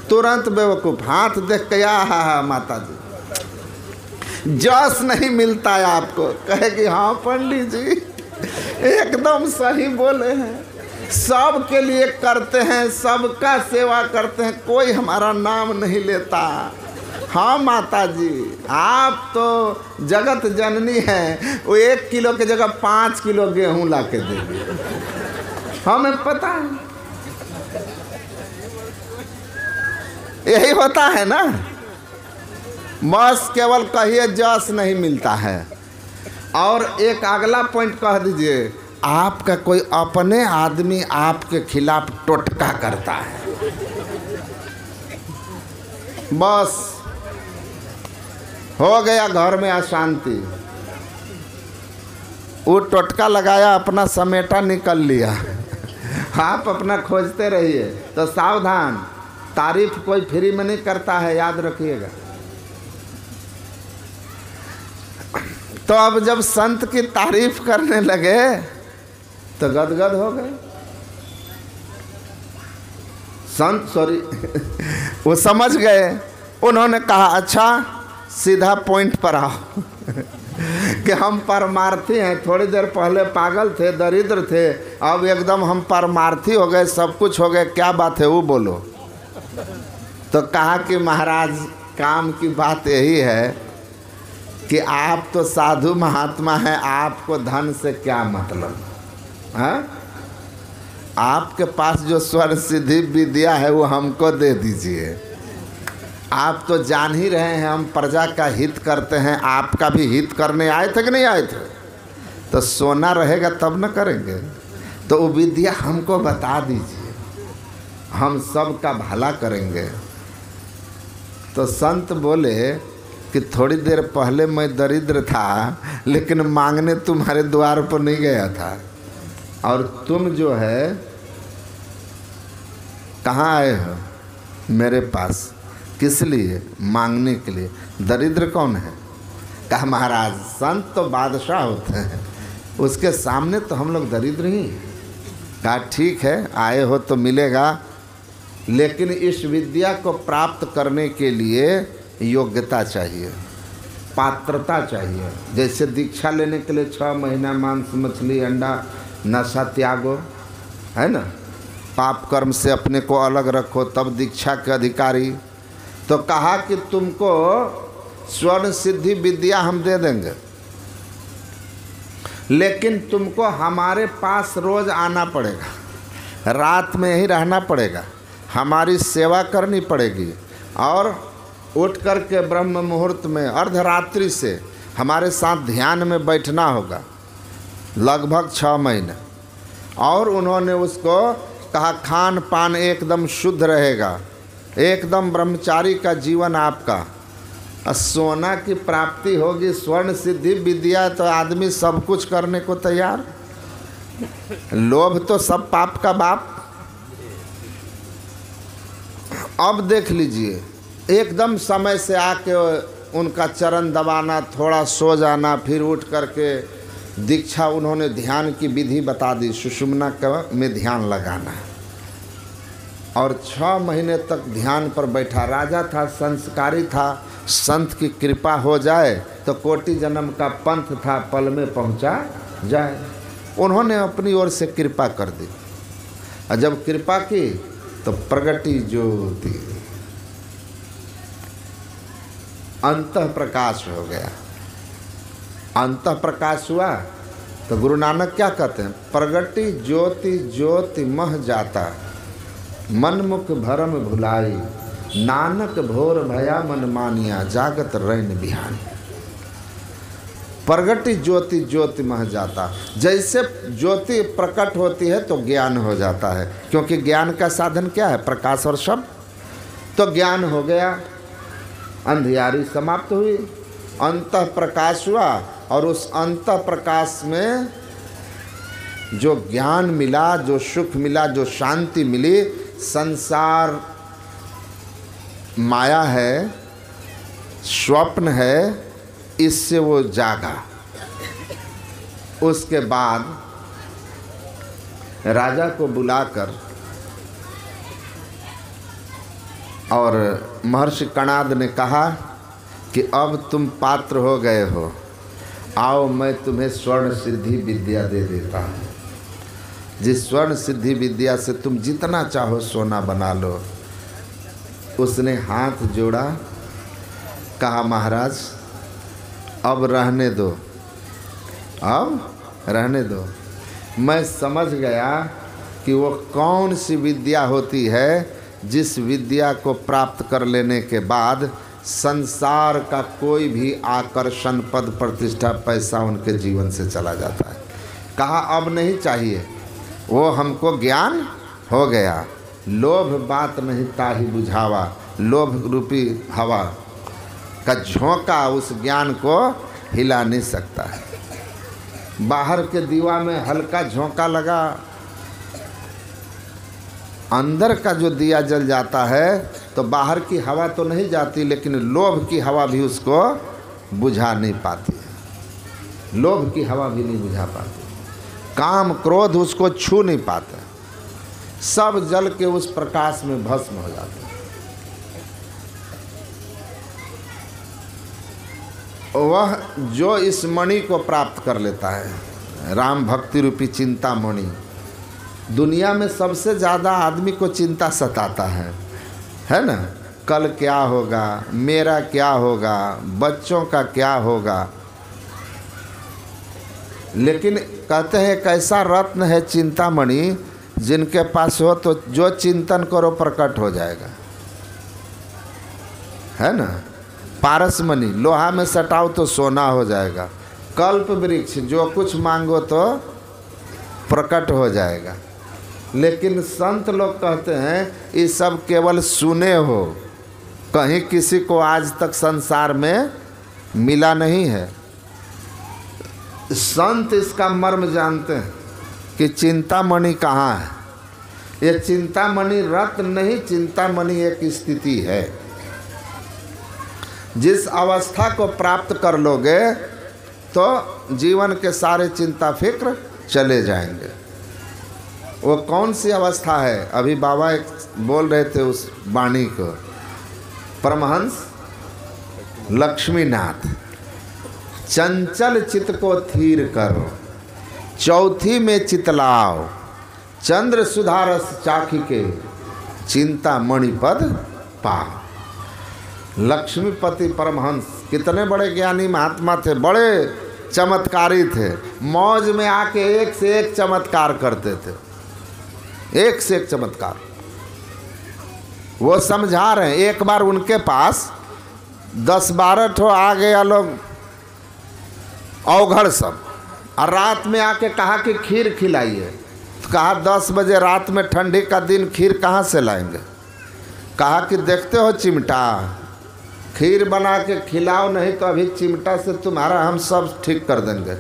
तुरंत बेवकूफ़ हाथ देख के हा माता जी, जस नहीं मिलता है आपको, कहे कि हाँ पंडित जी एकदम सही बोले हैं, सब के लिए करते हैं, सबका सेवा करते हैं, कोई हमारा नाम नहीं लेता, हाँ माता जी, आप तो जगत जननी हैं, वो 1 किलो की जगह 5 किलो गेहूं ला के देगी, हमें पता है। यही होता है ना, बस केवल कहिए जस नहीं मिलता है। और एक अगला पॉइंट कह दीजिए, आपका कोई अपने आदमी आपके खिलाफ टोटका करता है, बस हो गया घर में अशांति। वो टोटका लगाया, अपना समेटा निकल लिया। आप अपना खोजते रहिए। तो सावधान, तारीफ कोई फ्री में नहीं करता है, याद रखिएगा। तो अब जब संत की तारीफ करने लगे तो गदगद हो गए संत, सॉरी वो समझ गए। उन्होंने कहा अच्छा सीधा पॉइंट पर आओ कि हम परमार्थी हैं, थोड़ी देर पहले पागल थे, दरिद्र थे, अब एकदम हम परमार्थी हो गए, सब कुछ हो गए, क्या बात है वो बोलो। तो कहा कि महाराज काम की बात यही है कि आप तो साधु महात्मा हैं, आपको धन से क्या मतलब है? आपके पास जो स्वर्ण सिद्धि विद्या है वो हमको दे दीजिए। आप तो जान ही रहे हैं हम प्रजा का हित करते हैं, आपका भी हित करने आए थे कि नहीं आए थे? तो सोना रहेगा तब न करेंगे, तो वो विद्या हमको बता दीजिए, हम सब का भला करेंगे। तो संत बोले कि थोड़ी देर पहले मैं दरिद्र था, लेकिन मांगने तुम्हारे द्वार पर नहीं गया था, और तुम जो है कहाँ आए हो मेरे पास, किस लिए? मांगने के लिए। दरिद्र कौन है? कहा महाराज संत तो बादशाह होते हैं, उसके सामने तो हम लोग दरिद्र ही। कहा ठीक है, आए हो तो मिलेगा, लेकिन इस विद्या को प्राप्त करने के लिए योग्यता चाहिए, पात्रता चाहिए। जैसे दीक्षा लेने के लिए 6 महीना मांस मछली अंडा नशा त्यागो, है ना, पाप कर्म से अपने को अलग रखो, तब दीक्षा के अधिकारी। तो कहा कि तुमको स्वर्ण सिद्धि विद्या हम दे देंगे, लेकिन तुमको हमारे पास रोज आना पड़ेगा, रात में ही रहना पड़ेगा, हमारी सेवा करनी पड़ेगी, और उठ कर के ब्रह्म मुहूर्त में अर्धरात्रि से हमारे साथ ध्यान में बैठना होगा, लगभग 6 महीने। और उन्होंने उसको कहा खान पान एकदम शुद्ध रहेगा, एकदम ब्रह्मचारी का जीवन आपका, सोना की प्राप्ति होगी, स्वर्ण सिद्धि विद्या, तो आदमी सब कुछ करने को तैयार। लोभ तो सब पाप का बाप। अब देख लीजिए, एकदम समय से आके उनका चरण दबाना, थोड़ा सो जाना, फिर उठ करके दीक्षा, उन्होंने ध्यान की विधि बता दी, सुषुम्ना में ध्यान लगाना, और 6 महीने तक ध्यान पर बैठा। राजा था, संस्कारी था, संत की कृपा हो जाए तो कोटि जन्म का पंथ था, पल में पहुंचा जाए। उन्होंने अपनी ओर से कृपा कर दी, और जब कृपा की तो प्रगति ज्योति, अंतः प्रकाश हो गया। अंतः प्रकाश हुआ तो गुरु नानक क्या कहते हैं? प्रगति ज्योति ज्योति मह जाता, मन मुख भरम भुलाई, नानक भोर भया मन मानिया, जागत रैन बिहान। प्रगति ज्योति ज्योति मह जाता, जैसे ज्योति प्रकट होती है तो ज्ञान हो जाता है, क्योंकि ज्ञान का साधन क्या है? प्रकाश और शब्द। तो ज्ञान हो गया, अंधियारी समाप्त हुई, अंतः प्रकाश हुआ, और उस अंतः प्रकाश में जो ज्ञान मिला, जो सुख मिला, जो शांति मिली, संसार माया है, स्वप्न है, इससे वो जागा। उसके बाद राजा को बुलाकर और महर्षि कणाद ने कहा कि अब तुम पात्र हो गए हो, आओ मैं तुम्हें स्वर्ण सिद्धि विद्या दे देता हूँ। जिस स्वर्ण सिद्धि विद्या से तुम जितना चाहो सोना बना लो। उसने हाथ जोड़ा कहा महाराज अब रहने दो, अब रहने दो। मैं समझ गया कि वो कौन सी विद्या होती है जिस विद्या को प्राप्त कर लेने के बाद संसार का कोई भी आकर्षण, पद प्रतिष्ठा, पैसा उनके जीवन से चला जाता है। कहा अब नहीं चाहिए, वो हमको ज्ञान हो गया। लोभ बात नहीं ताहि बुझावा, लोभ रूपी हवा का झोंका उस ज्ञान को हिला नहीं सकता है। बाहर के दीवा में हल्का झोंका लगा, अंदर का जो दिया जल जाता है तो बाहर की हवा तो नहीं जाती, लेकिन लोभ की हवा भी उसको बुझा नहीं पाती है। लोभ की हवा भी नहीं बुझा पाती, काम क्रोध उसको छू नहीं पाते, सब जल के उस प्रकाश में भस्म हो जाते हैं। वह जो इस मणि को प्राप्त कर लेता है, राम भक्ति रूपी चिंता मणि, दुनिया में सबसे ज़्यादा आदमी को चिंता सताता है ना। कल क्या होगा, मेरा क्या होगा, बच्चों का क्या होगा। लेकिन कहते हैं एक ऐसा रत्न है चिंतामणि, जिनके पास हो तो जो चिंतन करो प्रकट हो जाएगा, है ना। पारसमणि, लोहा में सटाओ तो सोना हो जाएगा। कल्प वृक्ष, जो कुछ मांगो तो प्रकट हो जाएगा। लेकिन संत लोग कहते हैं ये सब केवल सुने हो, कहीं किसी को आज तक संसार में मिला नहीं है। संत इसका मर्म जानते हैं कि चिंतामणि कहाँ है। ये चिंतामणि रत्न नहीं, चिंतामणि एक स्थिति है। जिस अवस्था को प्राप्त कर लोगे तो जीवन के सारे चिंता फिक्र चले जाएंगे। वो कौन सी अवस्था है? अभी बाबा एक बोल रहे थे उस वाणी को, परमहंस लक्ष्मीनाथ, चंचल चित्त को थीर करो, चौथी में चितलाओ, चंद्र सुधारस चाखी के, चिंता मणिपद पाओ। लक्ष्मीपति परमहंस कितने बड़े ज्ञानी महात्मा थे, बड़े चमत्कारी थे। मौज में आके एक से एक चमत्कार करते थे, एक से एक चमत्कार। वो समझा रहे हैं। एक बार उनके पास 10-12 ठो आ गया लोग अवघड़ सब, और रात में आके कहा कि खीर खिलाइए। तो कहा 10 बजे रात में ठंडी का दिन खीर कहाँ से लाएंगे? कहा कि देखते हो चिमटा, खीर बना के खिलाओ, नहीं तो अभी चिमटा से तुम्हारा हम सब ठीक कर देंगे।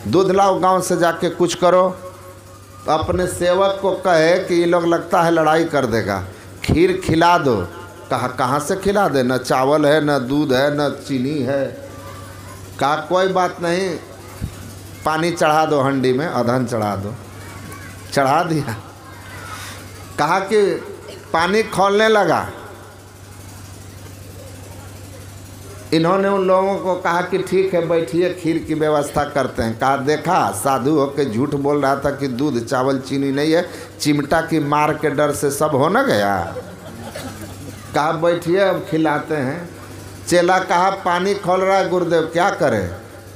दूध लाओ गांव से जाके कुछ करो। तो अपने सेवक को कहे कि ये लोग लगता है लड़ाई कर देगा, खीर खिला दो। कहा कहाँ से खिला दे, न चावल है, न दूध है, न चीनी है। कहा कोई बात नहीं, पानी चढ़ा दो हंडी में, अधन चढ़ा दो। चढ़ा दिया। कहा कि पानी खौलने लगा। इन्होंने उन लोगों को कहा कि ठीक है बैठिए, खीर की व्यवस्था करते हैं। कहा देखा साधु होके झूठ बोल रहा था कि दूध चावल चीनी नहीं है, चिमटा की मार के डर से सब हो न गया। कहा बैठिए अब खिलाते हैं। चेला कहा पानी खोल रहा है गुरुदेव, क्या करें?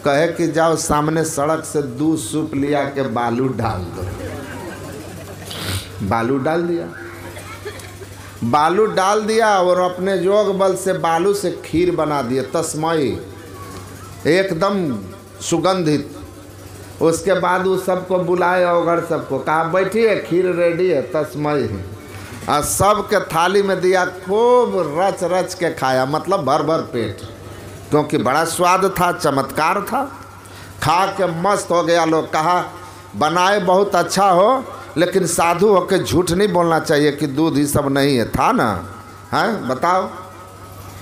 कहे कि जाओ सामने सड़क से दूध सूप लिया के बालू डाल दो। बालू डाल दिया। बालू डाल दिया और अपने जोग बल से बालू से खीर बना दिए, तस्मई, एकदम सुगंधित। उसके बाद उस सबको बुलाए, अवघड़ सबको, कहा बैठिए खीर रेडी है, तस्मई है। और सब के थाली में दिया, खूब रच रच के खाया, मतलब भर भर पेट, क्योंकि बड़ा स्वाद था, चमत्कार था। खा के मस्त हो गया लोग। कहा बनाए बहुत अच्छा हो, लेकिन साधु होकर झूठ नहीं बोलना चाहिए कि दूध ही सब नहीं है, था ना, हैं बताओ।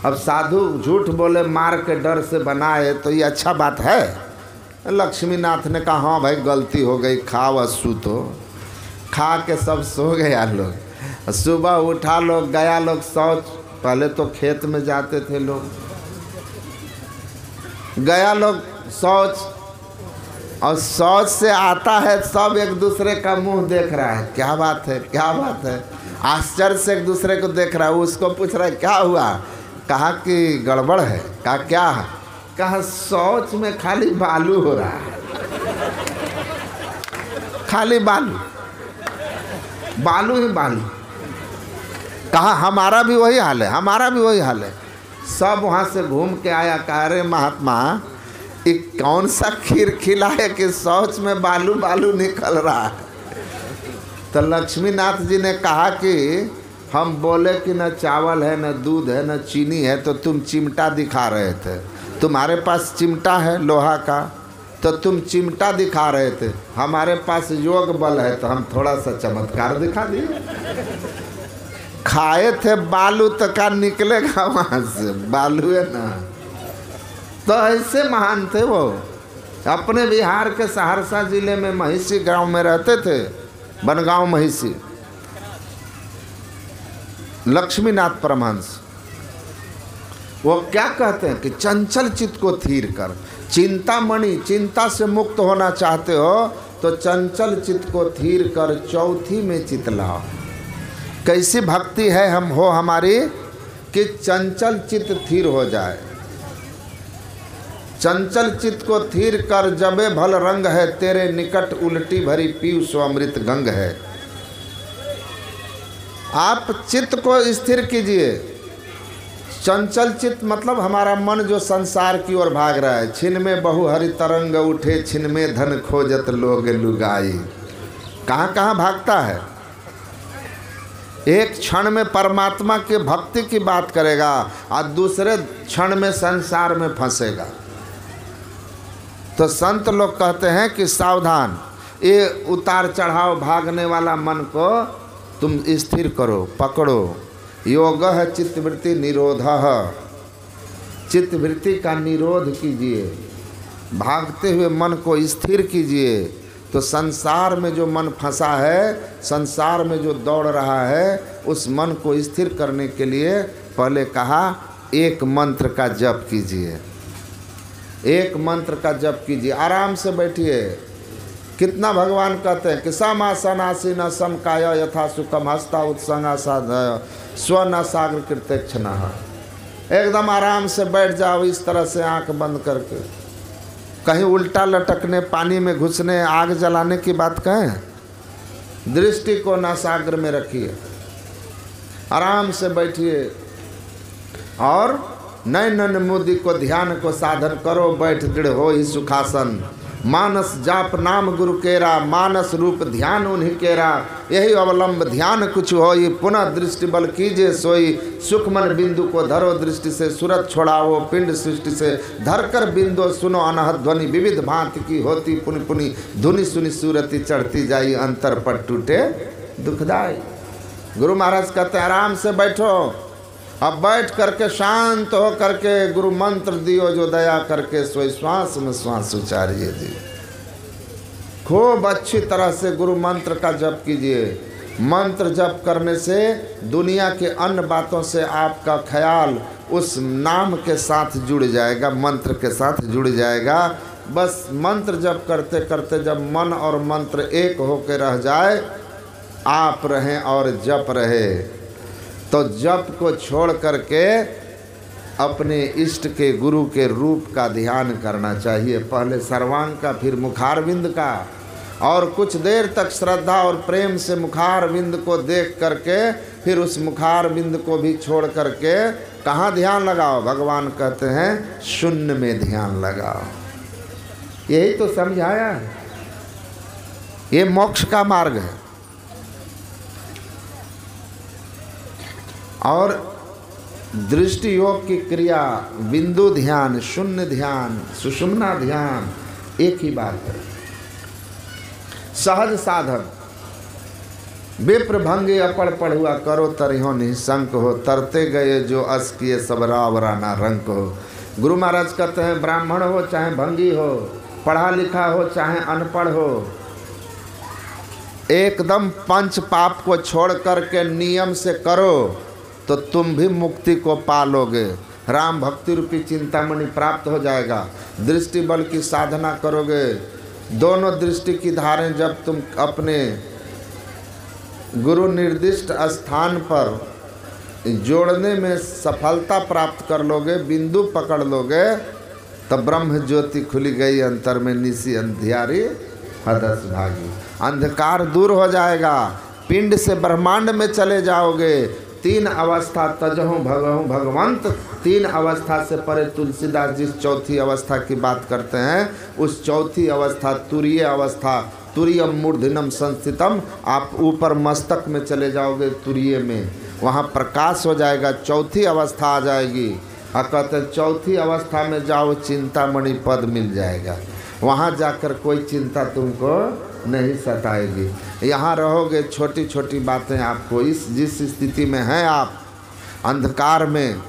अब साधु झूठ बोले मार के डर से बनाए तो ये अच्छा बात है? लक्ष्मीनाथ ने कहा हाँ भाई गलती हो गई, खाओ सूतो। खा के सब सो गया लोग। सुबह उठा लोग, गया लोग शौच। पहले तो खेत में जाते थे लोग, गया लोग शौच, और शौच से आता है सब एक दूसरे का मुंह देख रहा है, क्या बात है क्या बात है, आश्चर्य से एक दूसरे को देख रहा है। उसको पूछ रहा है क्या हुआ? कहा कि गड़बड़ है। कहा क्या है? कहा शौच में खाली बालू हो रहा है, खाली बालू, बालू ही बालू। कहा हमारा भी वही हाल है, हमारा भी वही हाल है। सब वहाँ से घूम के आया। कहा अरे महात्मा, ये कौन सा खीर खिला है कि शौच में बालू बालू निकल रहा है। तो लक्ष्मीनाथ जी ने कहा कि हम बोले कि न चावल है, न दूध है, न चीनी है, तो तुम चिमटा दिखा रहे थे। तुम्हारे पास चिमटा है लोहा का, तो तुम चिमटा दिखा रहे थे। हमारे पास योग बल है, तो हम थोड़ा सा चमत्कार दिखा दिए। खाए थे बालू तो का निकलेगा वहाँ से, बालू है ना। तो ऐसे महान थे वो। अपने बिहार के सहरसा जिले में महिषी गांव में रहते थे, बनगांव महिषी, लक्ष्मीनाथ परमहंस। वो क्या कहते हैं कि चंचल चित्त को थीर कर, चिंतामणि, चिंता से मुक्त होना चाहते हो तो चंचल चित्त को थीर कर चौथी में चित लाओ। कैसी भक्ति है हम हो हमारी कि चंचल चित्त थीर हो जाए। चंचल चित्त को थीर कर जबे भल रंग है, तेरे निकट उल्टी भरी पीयूष सो अमृत गंग है। आप चित्त को स्थिर कीजिए। चंचल चित्त मतलब हमारा मन जो संसार की ओर भाग रहा है। छिन में बहु हरि तरंग उठे, छिन में धन खोजत लोग लुगाई। कहाँ कहाँ भागता है। एक क्षण में परमात्मा के भक्ति की बात करेगा और दूसरे क्षण में संसार में फंसेगा। तो संत लोग कहते हैं कि सावधान, ये उतार चढ़ाव भागने वाला मन को तुम स्थिर करो, पकड़ो। योग है चित्तवृत्ति निरोध, चित्तवृत्ति का निरोध कीजिए, भागते हुए मन को स्थिर कीजिए। तो संसार में जो मन फंसा है, संसार में जो दौड़ रहा है, उस मन को स्थिर करने के लिए पहले कहा एक मंत्र का जप कीजिए, एक मंत्र का जप कीजिए। आराम से बैठिए। कितना भगवान कहते हैं कि समासनासी न समकाय यथा सुखम हस्ता उत्संगा साधय स्व न सागर कृत्यक्षण। एकदम आराम से बैठ जाओ, इस तरह से आंख बंद करके। कहीं उल्टा लटकने, पानी में घुसने, आग जलाने की बात कहें। दृष्टि को न सागर में रखिए, आराम से बैठिए और नैनन मुदि को ध्यान को साधन करो। बैठ दृढ़ हो ही सुखासन, मानस जाप नाम गुरु केरा, मानस रूप ध्यान उन्हीं केरा। यही अवलंब ध्यान कुछ हो, ये पुनः दृष्टि बल कीजिए सोई। सुखमन बिंदु को धरो दृष्टि से, सूरत छोड़ाओ पिंड सृष्टि से। धर कर बिंदु सुनो अनहद ध्वनि, विविध भांति की होती पुनि पुनि। धुनि सुनि सूरति चढ़ती जाई, अंतर पर टूटे दुखदाई। गुरु महाराज कहते आराम से बैठो। अब बैठ करके शांत हो करके गुरु मंत्र दियो जो दया करके सोई। श्वास में श्वास उचारिए जी। खूब अच्छी तरह से गुरु मंत्र का जप कीजिए। मंत्र जप करने से दुनिया के अन्य बातों से आपका ख्याल उस नाम के साथ जुड़ जाएगा, मंत्र के साथ जुड़ जाएगा। बस मंत्र जप करते करते जब मन और मंत्र एक होकर रह जाए, आप रहें और जप रहे, तो जप को छोड़ करके अपने इष्ट के गुरु के रूप का ध्यान करना चाहिए। पहले सर्वांग का, फिर मुखारविंद का, और कुछ देर तक श्रद्धा और प्रेम से मुखारविंद को देख करके फिर उस मुखारविंद को भी छोड़ करके कहाँ ध्यान लगाओ। भगवान कहते हैं शून्य में ध्यान लगाओ। यही तो समझाया है, ये मोक्ष का मार्ग है। और दृष्टि योग की क्रिया बिंदु ध्यान, शून्य ध्यान, सुषुम्ना ध्यान एक ही बात है। सहज साधन विप्र भंगे अपड़ पढ़ुआ, करो तरिहो निःशंक हो। तरते गए जो अस किए सब रावरा ना रंक हो। गुरु महाराज कहते हैं ब्राह्मण हो चाहे भंगी हो, पढ़ा लिखा हो चाहे अनपढ़ हो, एकदम पंच पाप को छोड़ करके नियम से करो तो तुम भी मुक्ति को पालोगे। राम भक्ति रूपी चिंतामणि प्राप्त हो जाएगा। दृष्टि बल की साधना करोगे। दोनों दृष्टि की धारें जब तुम अपने गुरु निर्दिष्ट स्थान पर जोड़ने में सफलता प्राप्त कर लोगे, बिंदु पकड़ लोगे, तब ब्रह्म ज्योति खुली गई अंतर में, निसी अंधियारी हदस भागी। अंधकार दूर हो जाएगा, पिंड से ब्रह्मांड में चले जाओगे। 3 अवस्था तजहु भगहु भगवंत, 3 अवस्था से परे तुलसीदास जिस चौथी अवस्था की बात करते हैं, उस चौथी अवस्था तुरीय अवस्था, तुरीयम मूर्धनम संस्थितम, आप ऊपर मस्तक में चले जाओगे तुरीय में, वहाँ प्रकाश हो जाएगा, चौथी अवस्था आ जाएगी। और कहते हैं चौथी अवस्था में जाओ चिंतामणि पद मिल जाएगा, वहाँ जाकर कोई चिंता तुमको नहीं सताएगी। यहाँ रहोगे छोटी छोटी बातें आपको, इस जिस स्थिति में हैं आप अंधकार में,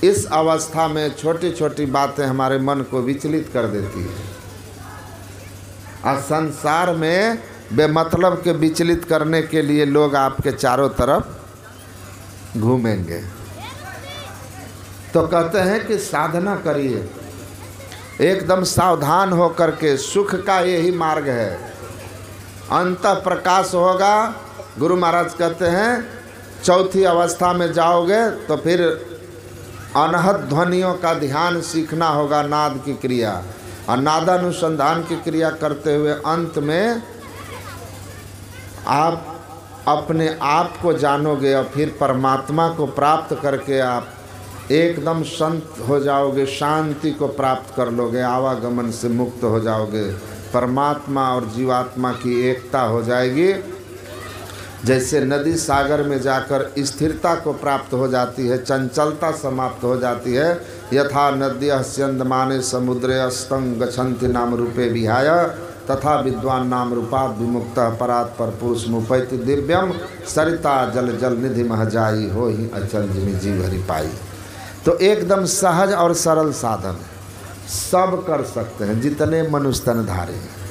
इस अवस्था में छोटी छोटी बातें हमारे मन को विचलित कर देती है। और संसार में बेमतलब के विचलित करने के लिए लोग आपके चारों तरफ घूमेंगे। तो कहते हैं कि साधना करिए एकदम सावधान होकर के, सुख का यही मार्ग है। अंतः प्रकाश होगा। गुरु महाराज कहते हैं चौथी अवस्था में जाओगे तो फिर अनहद ध्वनियों का ध्यान सीखना होगा, नाद की क्रिया, और नादानुसंधान की क्रिया करते हुए अंत में आप अपने आप को जानोगे और फिर परमात्मा को प्राप्त करके आप एकदम संत हो जाओगे, शांति को प्राप्त कर लोगे, आवागमन से मुक्त हो जाओगे, परमात्मा और जीवात्मा की एकता हो जाएगी। जैसे नदी सागर में जाकर स्थिरता को प्राप्त हो जाती है, चंचलता समाप्त हो जाती है। यथा नद्यः स्यन्दमाने समुद्रे अस्तंग गच्छन्ति नाम रूपे विहाय, तथा विद्वान नाम रूपात् विमुक्तः परात् पर पुरुष मुपैति दिव्यम, सरिता जल जल निधि मह जाई, हो ही अचल जिमि जीव हरि पाई। तो एकदम सहज और सरल साधन है, सब कर सकते हैं जितने मनुष्य तनधारी हैं।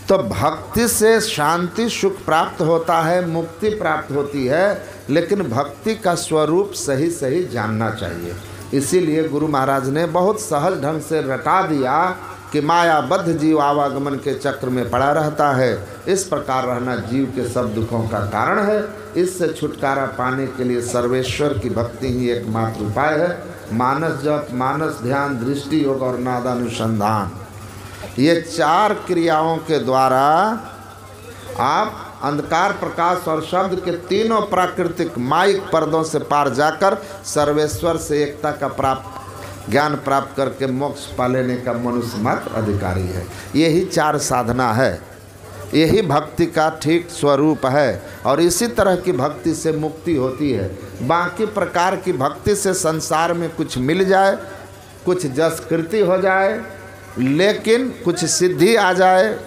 तो भक्ति से शांति सुख प्राप्त होता है, मुक्ति प्राप्त होती है, लेकिन भक्ति का स्वरूप सही सही जानना चाहिए। इसीलिए गुरु महाराज ने बहुत सहज ढंग से रटा दिया कि मायाबद्ध जीव आवागमन के चक्र में पड़ा रहता है, इस प्रकार रहना जीव के सब दुखों का कारण है। इससे छुटकारा पाने के लिए सर्वेश्वर की भक्ति ही एकमात्र उपाय है। मानस जप, मानस ध्यान, दृष्टि योग और नादानुसंधान, ये 4 क्रियाओं के द्वारा आप अंधकार, प्रकाश और शब्द के तीनों प्राकृतिक माइक पर्दों से पार जाकर सर्वेश्वर से एकता का ज्ञान प्राप्त करके मोक्ष पा लेने का मनुष्य मात्र अधिकारी है। यही 4 साधना है, यही भक्ति का ठीक स्वरूप है, और इसी तरह की भक्ति से मुक्ति होती है। बाकी प्रकार की भक्ति से संसार में कुछ मिल जाए, कुछ जसकृति हो जाए, लेकिन कुछ सिद्धि आ जाए,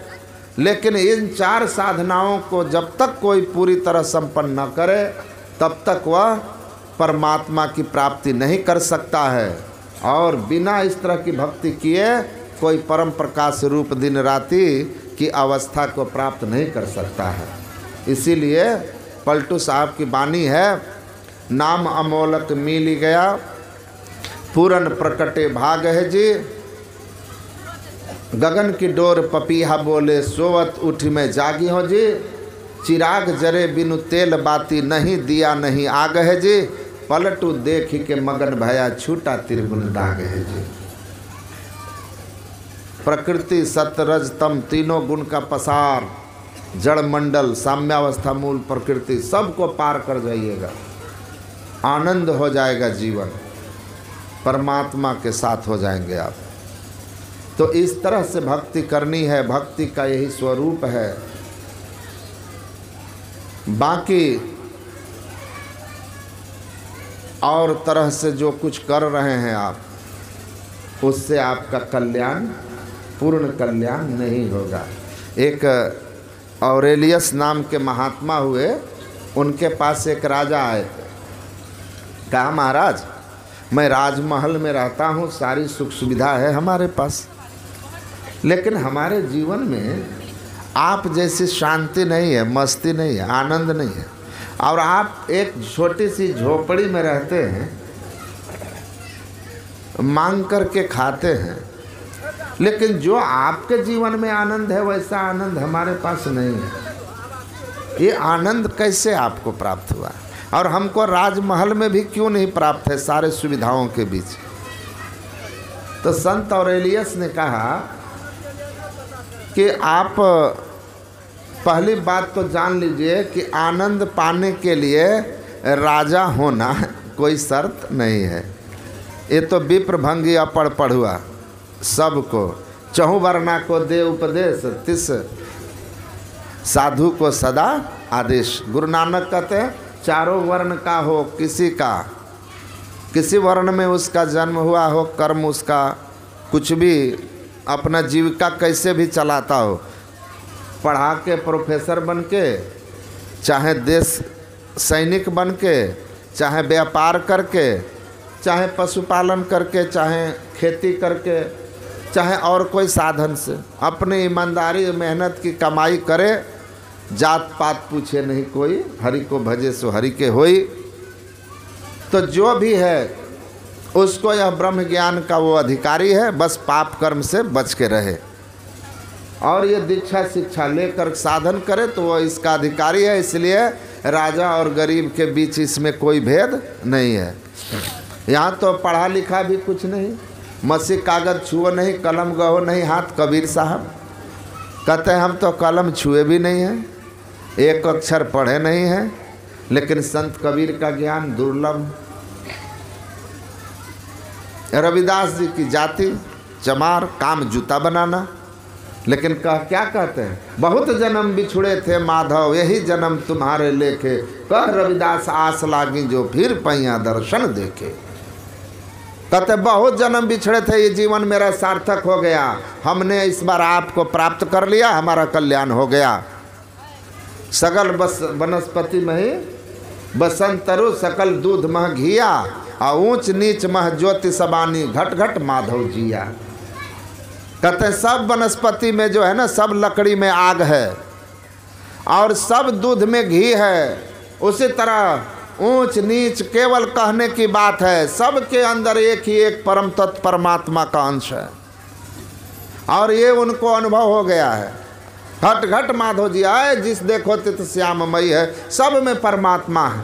लेकिन इन 4 साधनाओं को जब तक कोई पूरी तरह संपन्न न करे तब तक वह परमात्मा की प्राप्ति नहीं कर सकता है। और बिना इस तरह की भक्ति किए कोई परम प्रकाश रूप दिन राति की अवस्था को प्राप्त नहीं कर सकता है। इसीलिए पलटू साहब की वाणी है, नाम अमोलक मिल गया, पूरन प्रकटे भाग है जी, गगन की डोर पपीहा बोले, सोवत उठी में जागी हो जी, चिराग जरे बिनु तेल बाती, नहीं दिया नहीं आग है जी, पलटू देखी के मगन भया, छूटा त्रिगुण दाग है जी। प्रकृति सतरज तम तीनों गुण का पसार, जड़ मंडल साम्यावस्था मूल प्रकृति, सबको पार कर जाइएगा, आनंद हो जाएगा जीवन, परमात्मा के साथ हो जाएंगे आप। तो इस तरह से भक्ति करनी है, भक्ति का यही स्वरूप है। बाकी और तरह से जो कुछ कर रहे हैं आप, उससे आपका कल्याण, पूर्ण कल्याण नहीं होगा। एक ऑरेलियस नाम के महात्मा हुए, उनके पास एक राजा आए थे। कहा, महाराज मैं राजमहल में रहता हूँ, सारी सुख सुविधा है हमारे पास, लेकिन हमारे जीवन में आप जैसी शांति नहीं है, मस्ती नहीं है, आनंद नहीं है, और आप एक छोटी सी झोपड़ी में रहते हैं, मांग करके खाते हैं, लेकिन जो आपके जीवन में आनंद है वैसा आनंद हमारे पास नहीं है। ये आनंद कैसे आपको प्राप्त हुआ? और हमको राजमहल में भी क्यों नहीं प्राप्त है सारे सुविधाओं के बीच। तो संत ऑरेलियस ने कहा कि आप पहली बात तो जान लीजिए कि आनंद पाने के लिए राजा होना कोई शर्त नहीं है। ये तो विप्रभंगी अपढ़ पढ़ुआ सबको चहु वर्णा को दे उपदेश, तिस साधु को सदा आदेश। गुरु नानक कहते हैं चारों वर्ण का हो किसी का, किसी वर्ण में उसका जन्म हुआ हो, कर्म उसका कुछ भी, अपना जीविका कैसे भी चलाता हो, पढ़ा के प्रोफेसर बन के, चाहे देश सैनिक बन के, चाहे व्यापार करके, चाहे पशुपालन करके, चाहे खेती करके, चाहे और कोई साधन से अपनी ईमानदारी मेहनत की कमाई करे, जात पात पूछे नहीं कोई, हरि को भजे सो हरि के होई। तो जो भी है उसको यह ब्रह्म ज्ञान का वो अधिकारी है, बस पाप कर्म से बच के रहे और ये दीक्षा शिक्षा लेकर साधन करे तो वो इसका अधिकारी है। इसलिए राजा और गरीब के बीच इसमें कोई भेद नहीं है। यहाँ तो पढ़ा लिखा भी कुछ नहीं, मसी कागज छुओ नहीं, कलम गहो नहीं हाथ। कबीर साहब कहते हैं हम तो कलम छुए भी नहीं हैं, एक अक्षर पढ़े नहीं हैं, लेकिन संत कबीर का ज्ञान दुर्लभ। रविदास जी की जाति चमार, काम जूता बनाना, लेकिन क्या कहते हैं, बहुत जन्म बिछुड़े थे माधव यही जन्म तुम्हारे लेखे, कह रविदास आस लागी जो फिर पैया दर्शन देखे। कहते बहुत जन्म बिछड़े थे, ये जीवन मेरा सार्थक हो गया, हमने इस बार आपको प्राप्त कर लिया, हमारा कल्याण हो गया। सकल बस वनस्पति में ही बसंत तरु, सकल दूध मह घिया, और ऊंच नीच मह ज्योति सबानी, घट घट माधव जिया। कहते सब वनस्पति में जो है ना, सब लकड़ी में आग है और सब दूध में घी है। उसी तरह ऊंच नीच केवल कहने की बात है, सबके अंदर एक ही एक परम तत्व परमात्मा का अंश है और ये उनको अनुभव हो गया है। घट घट माधव जी आए, जिस देखो तित श्याममयी है, सब में परमात्मा है।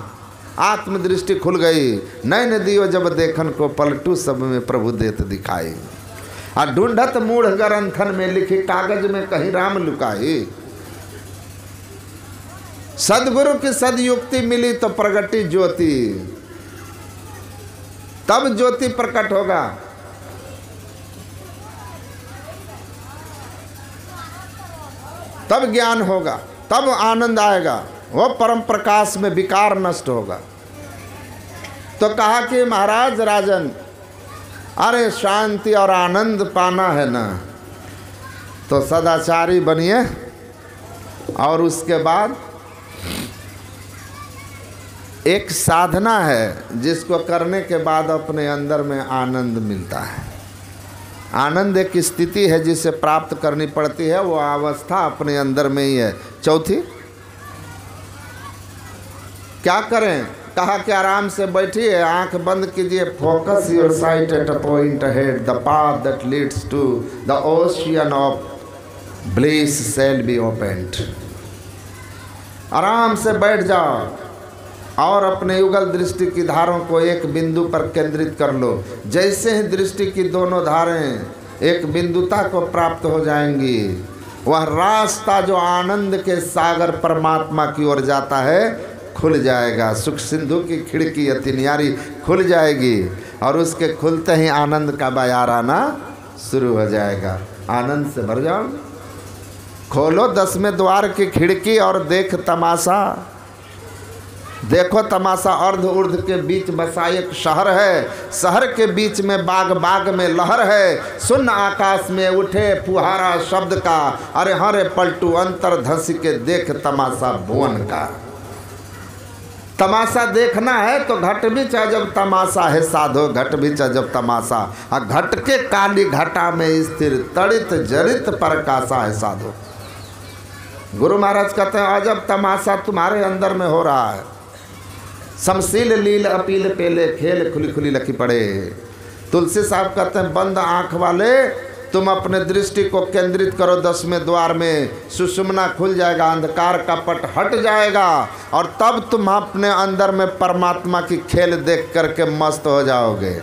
आत्मदृष्टि खुल गई, नैन दियो जब देखन को, पलटू सब में प्रभु देत दिखाई। और ढूंढत मूढ़ ग्रंथन में लिखी, कागज में कहीं राम लुकाई। सदगुरु की सदयुक्ति मिली तो प्रगटी ज्योति, तब ज्योति प्रकट होगा। तब ज्ञान होगा, तब आनंद आएगा, वो परम प्रकाश में विकार नष्ट होगा। तो कहा कि महाराज राजन, अरे शांति और आनंद पाना है ना, तो सदाचारी बनिए और उसके बाद एक साधना है जिसको करने के बाद अपने अंदर में आनंद मिलता है। आनंद एक स्थिति है जिसे प्राप्त करनी पड़ती है, वो अवस्था अपने अंदर में ही है। चौथी क्या करें, कहा कि आराम से बैठिए, आंख बंद कीजिए, focus your sight at a point ahead, the path that leads to the ocean of bliss shall be opened. आराम से बैठ जाओ और अपने युगल दृष्टि की धारों को एक बिंदु पर केंद्रित कर लो। जैसे ही दृष्टि की दोनों धारें एक बिंदुता को प्राप्त हो जाएंगी, वह रास्ता जो आनंद के सागर परमात्मा की ओर जाता है खुल जाएगा। सुख सिंधु की खिड़की अति न्यारी खुल जाएगी और उसके खुलते ही आनंद का बयार आना शुरू हो जाएगा। आनंद से भर जाओ। खोलो 10वें द्वार की खिड़की और देख तमाशा। देखो तमाशा, अर्ध उर्ध के बीच बसा एक शहर है, शहर के बीच में बाग बाग में लहर है, सुन्न आकाश में उठे फुहारा शब्द का, अरे हरे पलटू अंतर धंस के देख तमाशा भुवन का। तमाशा देखना है तो घट भी चाहे जब तमाशा है साधो, घट भी चाहे जब तमाशा, और घट के काली घटा में स्थिर तड़ित जरित प्रकाशा है साधो। गुरु महाराज कहते हैं अजब तमाशा तुम्हारे अंदर में हो रहा है। समशील लील अपील पेले खेल खुली खुली लखी पड़े। तुलसी साहब कहते हैं बंद आँख वाले तुम अपने दृष्टि को केंद्रित करो 10वें द्वार में, सुषुम्ना खुल जाएगा, अंधकार का पट हट जाएगा और तब तुम अपने अंदर में परमात्मा की खेल देख करके मस्त हो जाओगे।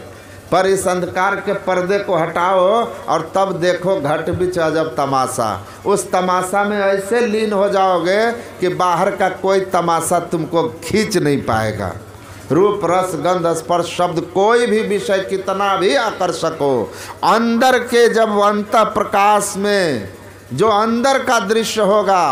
पर इस अंधकार के पर्दे को हटाओ और तब देखो घट बिच अजब तमाशा। उस तमाशा में ऐसे लीन हो जाओगे कि बाहर का कोई तमाशा तुमको खींच नहीं पाएगा। रूप रस गंध स्पर्श शब्द कोई भी विषय कितना भी आकर्षक हो, अंदर के जब अंत प्रकाश में जो अंदर का दृश्य होगा,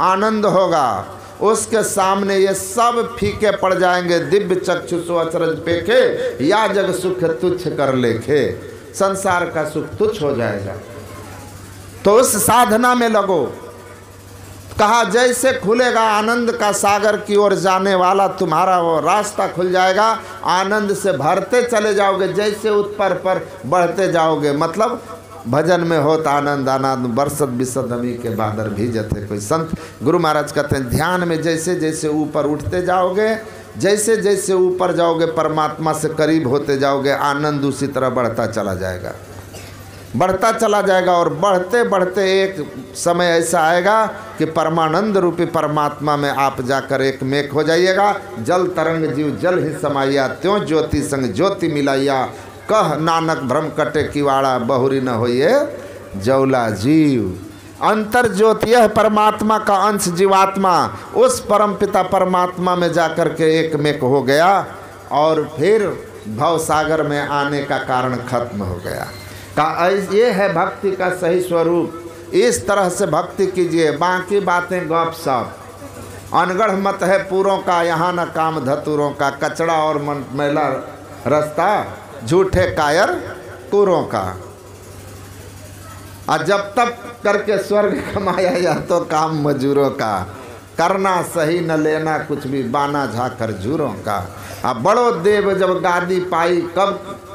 आनंद होगा, उसके सामने ये सब फीके पड़ जाएंगे। दिव्य चक्षुषो अचरज पेखे, या जग सुख तुच्छ कर लेखे। संसार का सुख तुच्छ हो जाएगा। तो उस साधना में लगो। कहा जैसे खुलेगा आनंद का सागर की ओर जाने वाला तुम्हारा वो रास्ता खुल जाएगा, आनंद से भरते चले जाओगे। जैसे उत्पर पर बढ़ते जाओगे, मतलब भजन में होता आनंद आनंद बरसत बिसत नमी के बादर भीजते। कोई संत गुरु महाराज कहते हैं ध्यान में जैसे जैसे ऊपर उठते जाओगे, जैसे जैसे ऊपर जाओगे परमात्मा से करीब होते जाओगे, आनंद उसी तरह बढ़ता चला जाएगा, बढ़ता चला जाएगा। और बढ़ते बढ़ते एक समय ऐसा आएगा कि परमानंद रूपी परमात्मा में आप जाकर एक मेक हो जाइएगा। जल तरंग जीव जल ही समाइया, त्यों ज्योति संग ज्योति मिलाइया। कह नानक भ्रम कटे किवाड़ा, बहुरी न होइए जौला जीव। अंतर ज्योति यह परमात्मा का अंश जीवात्मा उस परम पिता परमात्मा में जाकर के एक मेक हो गया और फिर भव सागर में आने का कारण खत्म हो गया। का ये है भक्ति का सही स्वरूप। इस तरह से भक्ति कीजिए, बाकी बातें गप सप। अनगढ़ मत है पूरों का, यहाँ न काम धतूरों का। कचड़ा और मैला रास्ता, झूठे कायर कुरों का। और जब तक करके स्वर्ग कमाया यह तो काम मजूरों का। करना सही न लेना कुछ भी, बाना झाकर झूरों का। अब बड़ो देव जब गादी पाई,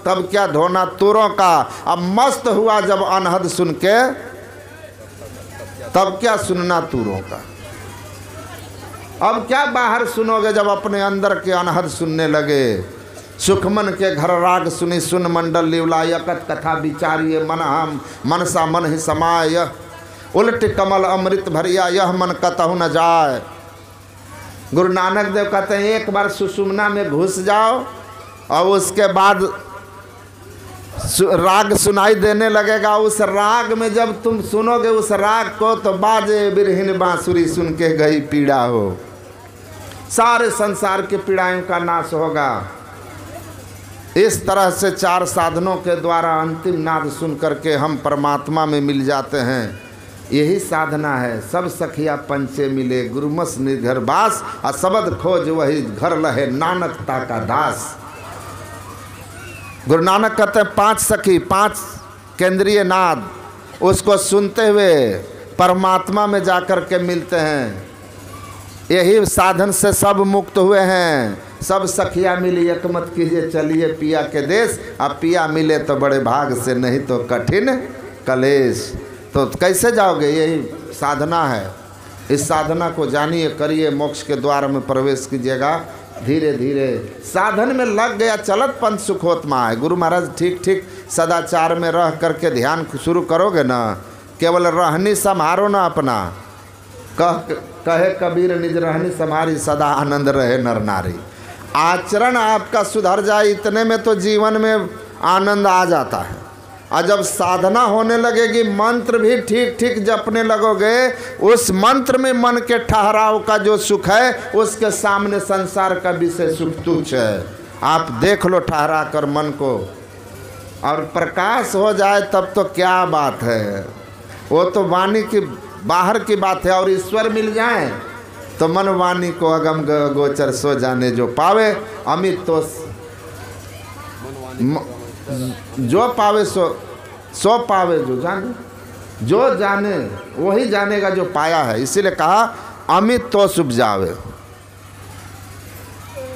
तब क्या ढोना तुरों का। अब मस्त हुआ जब अनहद सुन के, तब क्या सुनना तुरों का। अब क्या बाहर सुनोगे जब अपने अंदर के अनहद सुनने लगे। सुखमन के घर राग सुनी सुन मंडल लिवला, यकत कथा विचारिये मन हम मनसा मन ही समाय। उलट कमल अमृत भरिया, यह मन कतहु न जाए। गुरु नानक देव कहते हैं एक बार सुषुम्ना में घुस जाओ और उसके बाद राग सुनाई देने लगेगा। उस राग में जब तुम सुनोगे उस राग को, तो बाजे बिरहिन बांसुरी सुन के गई पीड़ा हो। सारे संसार की पीड़ाओं का नाश होगा। इस तरह से 4 साधनों के द्वारा अंतिम नाद सुन करके हम परमात्मा में मिल जाते हैं। यही साधना है। सब सखिया पंचे मिले, गुरुमस निर्घर बास। आ शब्द खोज वही घर लहे, नानकता का दास। गुरु नानक कहते हैं 5 सखी, 5 केंद्रीय नाद, उसको सुनते हुए परमात्मा में जाकर के मिलते हैं। यही साधन से सब मुक्त हुए हैं। सब सखिया मिली एकमत कीजिए, चलिए पिया के देश। अब पिया मिले तो बड़े भाग से, नहीं तो कठिन कलेश। तो कैसे जाओगे? यही साधना है। इस साधना को जानिए, करिए, मोक्ष के द्वार में प्रवेश कीजिएगा। धीरे धीरे साधन में लग गया, चलत पंथ सुखोत्मा है। गुरु महाराज ठीक ठीक सदाचार में रह करके ध्यान शुरू करोगे ना, केवल रहनी संभारो ना अपना। कहे कबीर निज रहनी संभारी, सदा आनंद रहे नर नारी। आचरण आपका सुधर जाए, इतने में तो जीवन में आनंद आ जाता है। और जब साधना होने लगेगी, मंत्र भी ठीक ठीक जपने लगोगे, उस मंत्र में मन के ठहराव का जो सुख है, उसके सामने संसार का विषय सुख तुच्छ है। आप देख लो ठहरा कर मन को, और प्रकाश हो जाए तब तो क्या बात है। वो तो वाणी की बाहर की बात है। और ईश्वर मिल जाए तो मन वाणी को अगम गोचर सो जाने जो पावे। अमित तो जो पावे सो पावे जो जाने। जो जाने वही जानेगा जो पाया है। इसीलिए कहा अमित तोष उपजावे।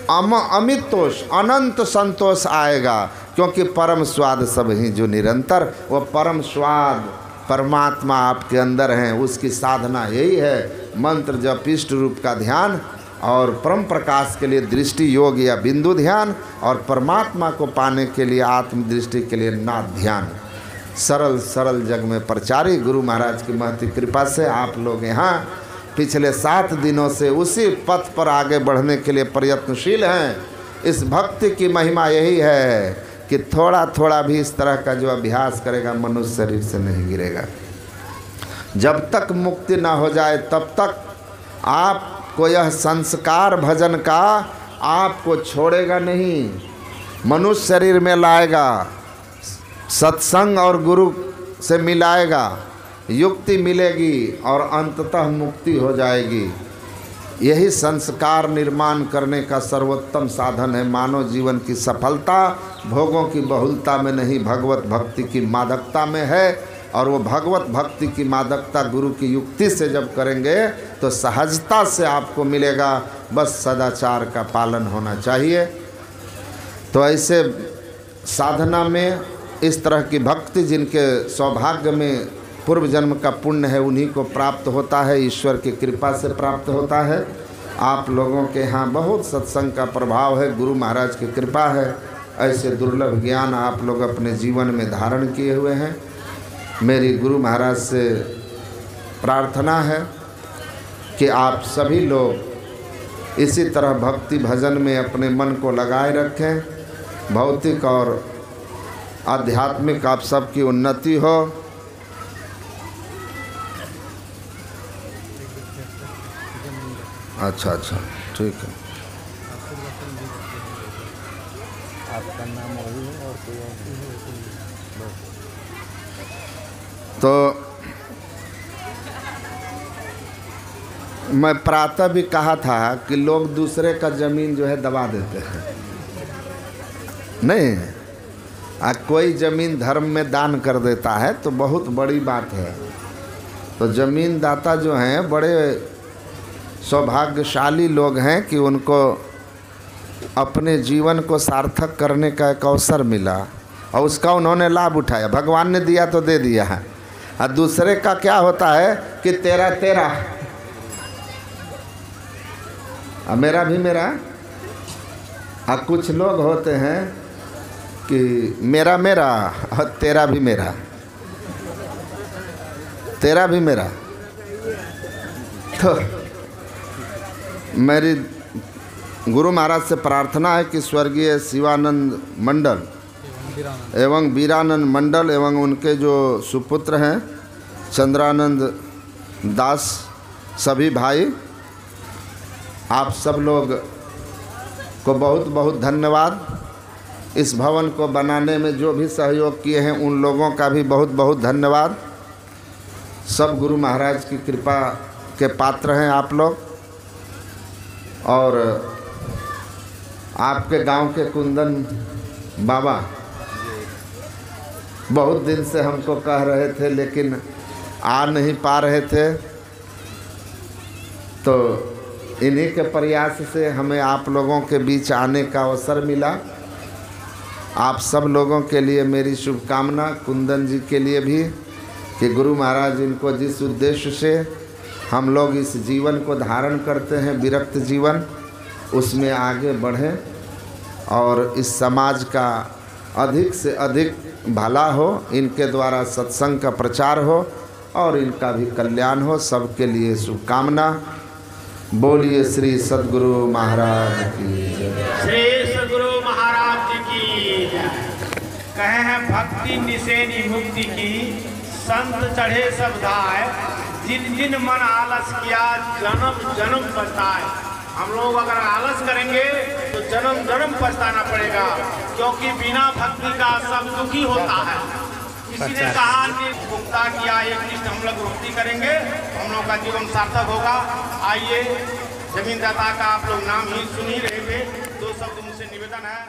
अमित तोष, अनंत संतोष आएगा, क्योंकि परम स्वाद सब ही जो निरंतर। वो परम स्वाद परमात्मा आपके अंदर हैं, उसकी साधना यही है। मंत्र जप, इष्ट रूप का ध्यान, और परम प्रकाश के लिए दृष्टि योग या बिंदु ध्यान, और परमात्मा को पाने के लिए आत्मदृष्टि के लिए नाद ध्यान। सरल सरल जग में प्रचारी गुरु महाराज की महती कृपा से आप लोग यहाँ पिछले 7 दिनों से उसी पथ पर आगे बढ़ने के लिए प्रयत्नशील हैं। इस भक्ति की महिमा यही है कि थोड़ा थोड़ा भी इस तरह का जो अभ्यास करेगा मनुष्य शरीर से नहीं गिरेगा। जब तक मुक्ति ना हो जाए तब तक आपको यह संस्कार भजन का आपको छोड़ेगा नहीं, मनुष्य शरीर में लाएगा, सत्संग और गुरु से मिलाएगा, युक्ति मिलेगी और अंततः मुक्ति हो जाएगी। यही संस्कार निर्माण करने का सर्वोत्तम साधन है। मानव जीवन की सफलता भोगों की बहुलता में नहीं, भगवत भक्ति की मादकता में है। और वो भगवत भक्ति की मादकता गुरु की युक्ति से जब करेंगे तो सहजता से आपको मिलेगा। बस सदाचार का पालन होना चाहिए। तो ऐसे साधना में इस तरह की भक्ति जिनके सौभाग्य में पूर्व जन्म का पुण्य है उन्हीं को प्राप्त होता है, ईश्वर की कृपा से प्राप्त होता है। आप लोगों के यहाँ बहुत सत्संग का प्रभाव है, गुरु महाराज की कृपा है। ऐसे दुर्लभ ज्ञान आप लोग अपने जीवन में धारण किए हुए हैं। मेरी गुरु महाराज से प्रार्थना है कि आप सभी लोग इसी तरह भक्ति भजन में अपने मन को लगाए रखें। भौतिक और आध्यात्मिक आप सबकी उन्नति हो। अच्छा अच्छा ठीक है। आपका नाम वही है और कोई और नहीं है? तो मैं प्रातः भी कहा था कि लोग दूसरे का ज़मीन जो है दबा देते हैं, नहीं कोई ज़मीन धर्म में दान कर देता है तो बहुत बड़ी बात है। तो ज़मीन दाता जो हैं बड़े सौभाग्यशाली लोग हैं कि उनको अपने जीवन को सार्थक करने का एक अवसर मिला और उसका उन्होंने लाभ उठाया। भगवान ने दिया तो दे दिया है। और दूसरे का क्या होता है कि तेरा तेरा और मेरा भी मेरा। और कुछ लोग होते हैं कि मेरा मेरा और तेरा भी मेरा, तेरा भी मेरा। तो मेरी गुरु महाराज से प्रार्थना है कि स्वर्गीय शिवानंद मंडल एवं वीरानंद मंडल एवं उनके जो सुपुत्र हैं चंद्रानंद दास, सभी भाई आप सब लोग को बहुत बहुत धन्यवाद। इस भवन को बनाने में जो भी सहयोग किए हैं उन लोगों का भी बहुत बहुत धन्यवाद। सब गुरु महाराज की कृपा के पात्र हैं आप लोग। और आपके गांव के कुंदन बाबा बहुत दिन से हमको कह रहे थे लेकिन आ नहीं पा रहे थे, तो इन्हीं के प्रयास से हमें आप लोगों के बीच आने का अवसर मिला। आप सब लोगों के लिए मेरी शुभकामना, कुंदन जी के लिए भी, कि गुरु महाराज इनको जिस उद्देश्य से हम लोग इस जीवन को धारण करते हैं, विरक्त जीवन, उसमें आगे बढ़ें और इस समाज का अधिक से अधिक भला हो, इनके द्वारा सत्संग का प्रचार हो और इनका भी कल्याण हो। सबके लिए शुभकामना। बोलिए श्री सद्गुरु महाराज की जय। श्री सद्गुरु महाराज जी की जय। कहे हैं भक्ति निसेनी मुक्ति की, संत चढ़े सब धाय, जिन जिन मन आलस किया जन्म जन्म पछताए। हम लोग अगर आलस करेंगे तो जन्म जन्म पछताना पड़ेगा, क्योंकि बिना भक्ति का सब दुखी होता है। किसी ने कहा कि भुगता किया एक निष्ठ हम लोग भक्ति करेंगे तो हम लोग का जीवन सार्थक होगा। आइए, जमीन दाता का आप लोग नाम ही सुन ही रहे थे, दो शब्द मुझसे निवेदन है।